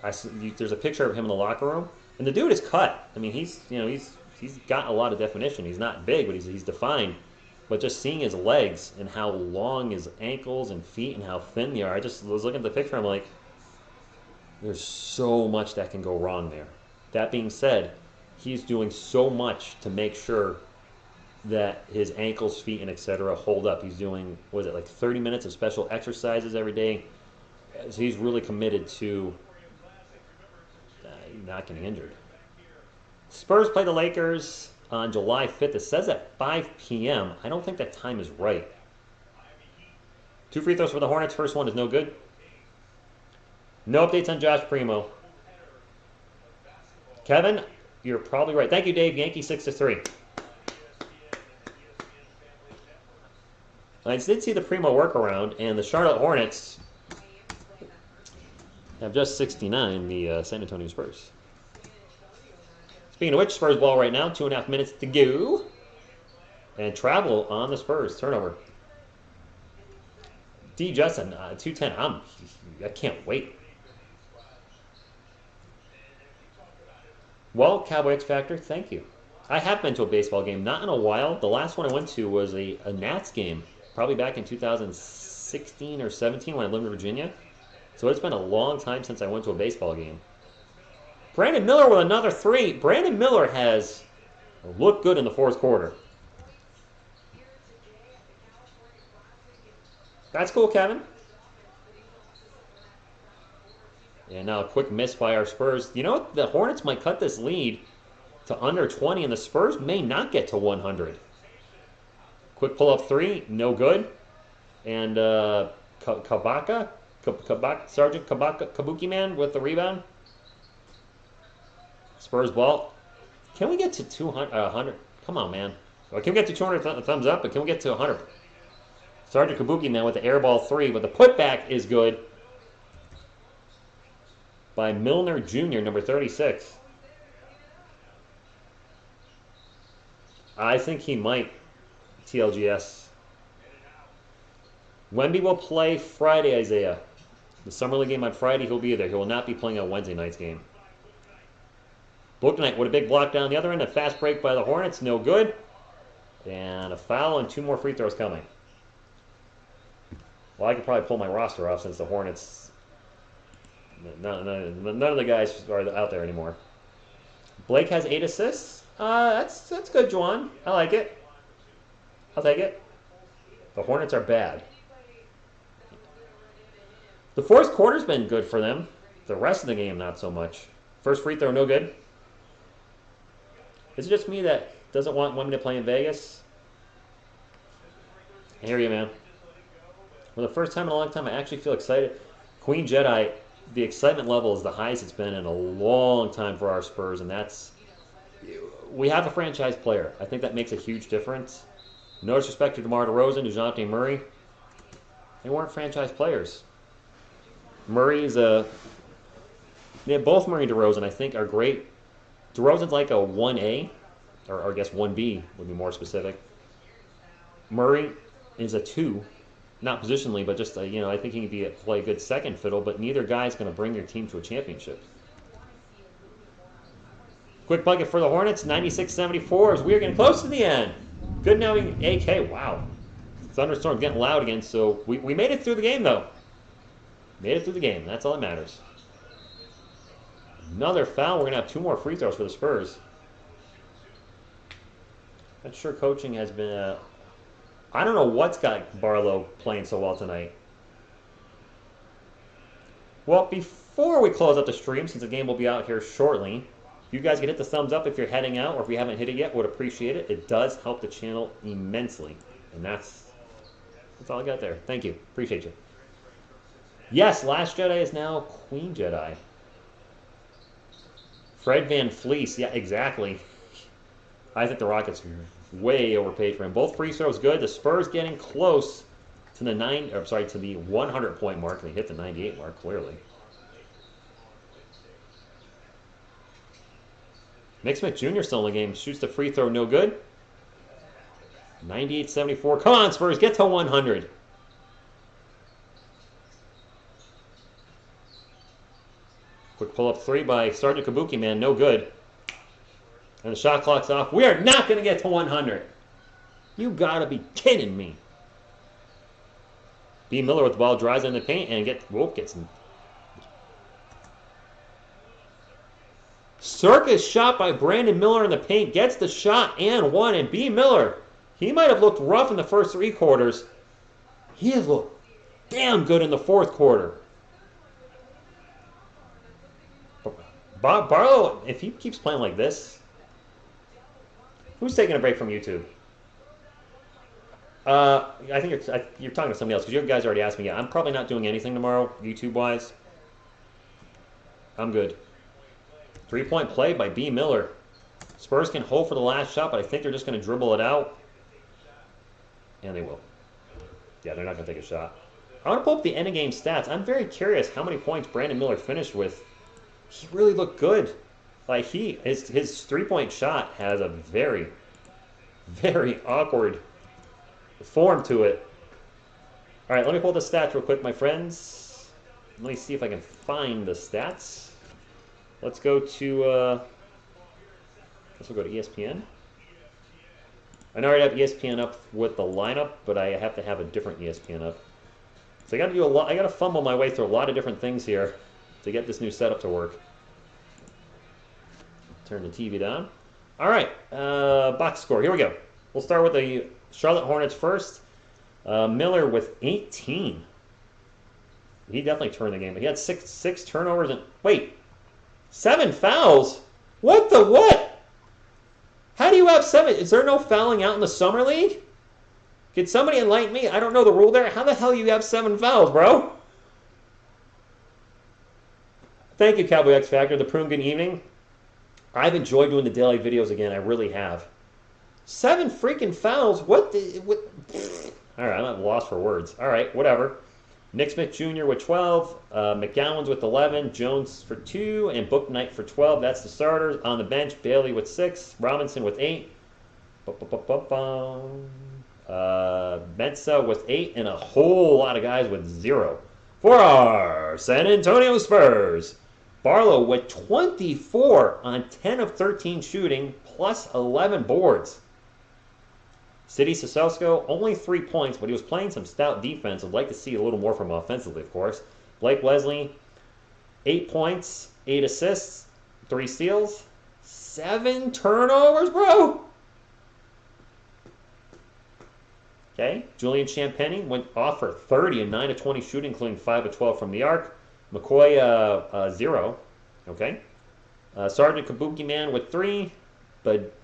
There's a picture of him in the locker room, and the dude is cut. I mean, he's got a lot of definition. He's not big, but he's defined. But just seeing his legs and how long his ankles and feet and how thin they are, I just was looking at the picture. I'm like, there's so much that can go wrong there. That being said, he's doing so much to make sure that his ankles, feet, and etc. hold up. He's doing, what is it, like 30 minutes of special exercises every day. So he's really committed to not getting injured. Spurs play the Lakers on July 5th. It says at 5 p.m. I don't think that time is right. 2 free throws for the Hornets. First one is no good. No updates on Josh Primo. Kevin, you're probably right. Thank you, Dave. Yankee 6-3. I did see the Primo workaround, and the Charlotte Hornets have just 69, the San Antonio Spurs. Speaking of which, Spurs ball right now, 2.5 minutes to go. And travel on the Spurs, turnover. D. Justin, 210, I can't wait. Well, Cowboy X Factor, thank you. I have been to a baseball game, not in a while. The last one I went to was a Nats game, probably back in 2016 or 17 when I lived in Virginia. So it's been a long time since I went to a baseball game. Brandon Miller with another 3. Brandon Miller has looked good in the fourth quarter. That's cool, Kevin. And now a quick miss by our Spurs. You know what? The Hornets might cut this lead to under 20, and the Spurs may not get to 100. Quick pull-up 3, no good. And Sergeant Kabuki Man with the rebound. Spurs ball. Can we get to 100? Come on, man. Well, can we get to 200 thumbs up? But can we get to 100? Sergeant Kabuki Man with the air ball 3, but the putback is good by Milner Jr., number 36. I think he might TLGS. Wemby will play Friday, Isaiah. The Summer League game on Friday, he'll be there. He will not be playing on Wednesday night's game. Booknight with a big block down the other end. A fast break by the Hornets, no good. And a foul and 2 more free throws coming. Well, I could probably pull my roster off since the Hornets, none of the guys are out there anymore. Blake has 8 assists. That's good, Juan. I like it. I'll take it. The Hornets are bad. The fourth quarter's been good for them. The rest of the game, not so much. First free throw, no good. Is it just me that doesn't want me to play in Vegas? I hear you, man. For the first time in a long time, I actually feel excited. Queen Jedi, the excitement level is the highest it's been in a long time for our Spurs, and that's... We have a franchise player. I think that makes a huge difference. No disrespect to DeMar DeRozan, DeJounte Murray. They weren't franchise players. Murray is a... Yeah, both Murray and DeRozan, I think, are great. DeRozan's like a 1A, or I guess 1B would be more specific. Murray is a 2, not positionally, but just, I think he can play a good second fiddle, but neither guy's going to bring your team to a championship. Quick bucket for the Hornets, 96-74 as we are getting close to the end. Good now, AK, wow. Thunderstorm getting loud again, so we made it through the game, though. Made it through the game, that's all that matters. Another foul. We're going to have 2 more free throws for the Spurs. Not sure coaching has been... I don't know what's got Barlow playing so well tonight. Well, before we close up the stream, since the game will be out here shortly, you guys can hit the thumbs up if you're heading out, or if you haven't hit it yet, would appreciate it. It does help the channel immensely. And that's all I got there. Thank you. Appreciate you. Yes, Last Jedi is now Queen Jedi. Fred Van Fleece, yeah, exactly. I think the Rockets way overpaid for him. Both free throws good. The Spurs getting close to the 100-point mark. They hit the 98 mark clearly. Nick Smith Jr. still in the game. Shoots the free throw, no good. 98-74. Come on, Spurs, get to 100. Quick pull-up three by Sergeant Kabuki, man, no good. And the shot clock's off. We are not going to get to 100. You got to be kidding me. B. Miller with the ball, drives in the paint, and gets him. Circus shot by Brandon Miller in the paint. Gets the shot and one. And B. Miller, he might have looked rough in the first three quarters. He has looked damn good in the fourth quarter. Barlow, if he keeps playing like this, who's taking a break from YouTube? I think you're talking to somebody else because you guys already asked me. Yeah, I'm probably not doing anything tomorrow, YouTube-wise. I'm good. Three-point play by B. Miller. Spurs can hold for the last shot, but I think they're just going to dribble it out. And they will. Yeah, they're not going to take a shot. I want to pull up the end-of-game stats. I'm very curious how many points Brandon Miller finished with. He really looked good. Like, his three-point shot has a very, very awkward form to it. All right, let me pull the stats real quick, my friends. Let me see if I can find the stats. Let's go to, I guess we'll go to ESPN. I know I have ESPN up with the lineup, but I have to have a different ESPN up. So I got to do a lot. I got to fumble my way through a lot of different things here to get this new setup to work. Turn the TV down. All right, box score. Here we go. We'll start with the Charlotte Hornets first. Miller with 18. He definitely turned the game, but he had six turnovers and wait. 7 fouls? What the what? How do you have 7? Is there no fouling out in the Summer League? Can somebody enlighten me? I don't know the rule there. How the hell you have 7 fouls, bro? Thank you, Cowboy X Factor. The Prune, good evening. I've enjoyed doing the daily videos again. I really have. 7 freaking fouls? What? All right, I'm at a loss for words. All right, whatever. Nick Smith Jr. with 12, McGowan's with 11, Jones for 2, and Book Knight for 12. That's the starters. On the bench, Bailey with 6, Robinson with 8, Mensa with 8, and a whole lot of guys with 0. For our San Antonio Spurs, Barlow with 24 on 10 of 13 shooting, plus 11 boards. City Sosowsko, only 3 points, but he was playing some stout defense. I'd like to see a little more from him offensively, of course. Blake Wesley, 8 points, 8 assists, 3 steals, 7 turnovers, bro. Okay, Julian Champagny went off for 30 and 9 of 20 shooting, including 5 of 12 from the arc. McCoy, 0. Okay. Sergeant Kabuki Man with 3.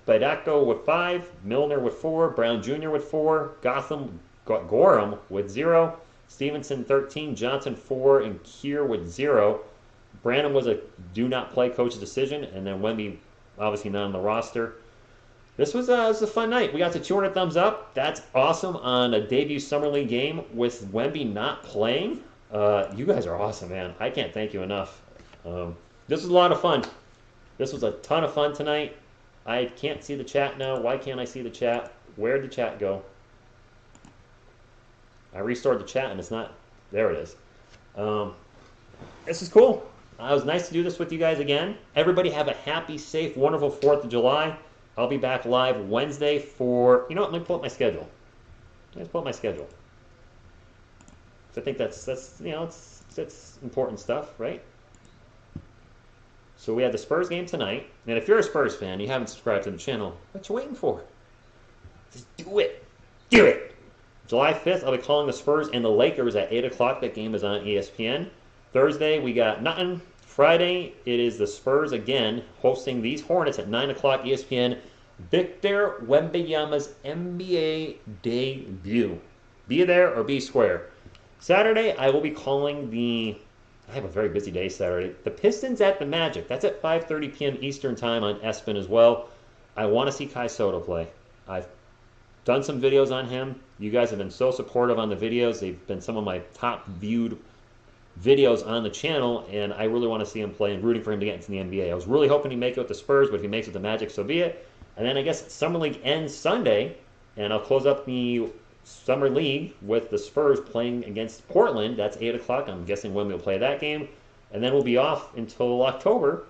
Badako with 5, Milner with 4, Brown Jr. with 4, Gorham with 0, Stevenson 13, Johnson 4, and Keir with 0. Branham was a do-not-play coach's decision, and then Wemby obviously not on the roster. This was a fun night. We got to 200 thumbs up. That's awesome on a debut Summer League game with Wemby not playing. You guys are awesome, man. I can't thank you enough. This was a lot of fun. This was a ton of fun tonight. I can't see the chat now. Why can't I see the chat? Where'd the chat go? I restored the chat and it's not. There it is. This is cool. It was nice to do this with you guys again. Everybody have a happy, safe, wonderful 4th of July. I'll be back live Wednesday for... You know what? Let me pull up my schedule. Let's pull up my schedule. So I think that's you know, it's important stuff, right? So we had the Spurs game tonight. And if you're a Spurs fan, you haven't subscribed to the channel, what you waiting for? Just do it. Do it. July 5th, I'll be calling the Spurs and the Lakers at 8 o'clock. That game is on ESPN. Thursday, we got nothing. Friday, it is the Spurs again, hosting these Hornets at 9 o'clock ESPN. Victor Wembanyama's NBA debut. Be there or be square. Saturday, I will be calling the... I have a very busy day Saturday. The Pistons at the Magic. That's at 5:30 p.m. Eastern Time on ESPN as well. I want to see Kai Soto play. I've done some videos on him. You guys have been so supportive on the videos. They've been some of my top viewed videos on the channel, and I really want to see him play and rooting for him to get into the NBA. I was really hoping he'd make it with the Spurs, but if he makes it with the Magic, so be it. And then I guess Summer League ends Sunday, and I'll close up the Summer League with the Spurs playing against Portland. That's 8 o'clock. I'm guessing when we'll play that game. And then we'll be off until October,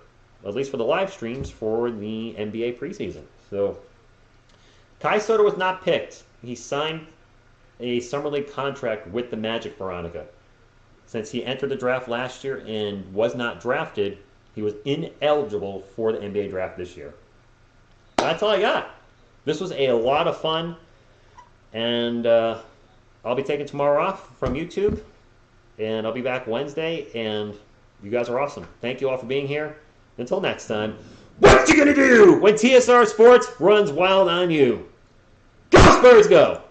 at least for the live streams, for the NBA preseason. So Kai Soto was not picked. He signed a Summer League contract with the Magic, Veronica. Since he entered the draft last year and was not drafted, he was ineligible for the NBA draft this year. That's all I got. This was a lot of fun, and I'll be taking tomorrow off from YouTube, and I'll be back Wednesday, and you guys are awesome. Thank you all for being here. Until next time, what you gonna do when TSR Sports runs wild on you? Go Spurs, go!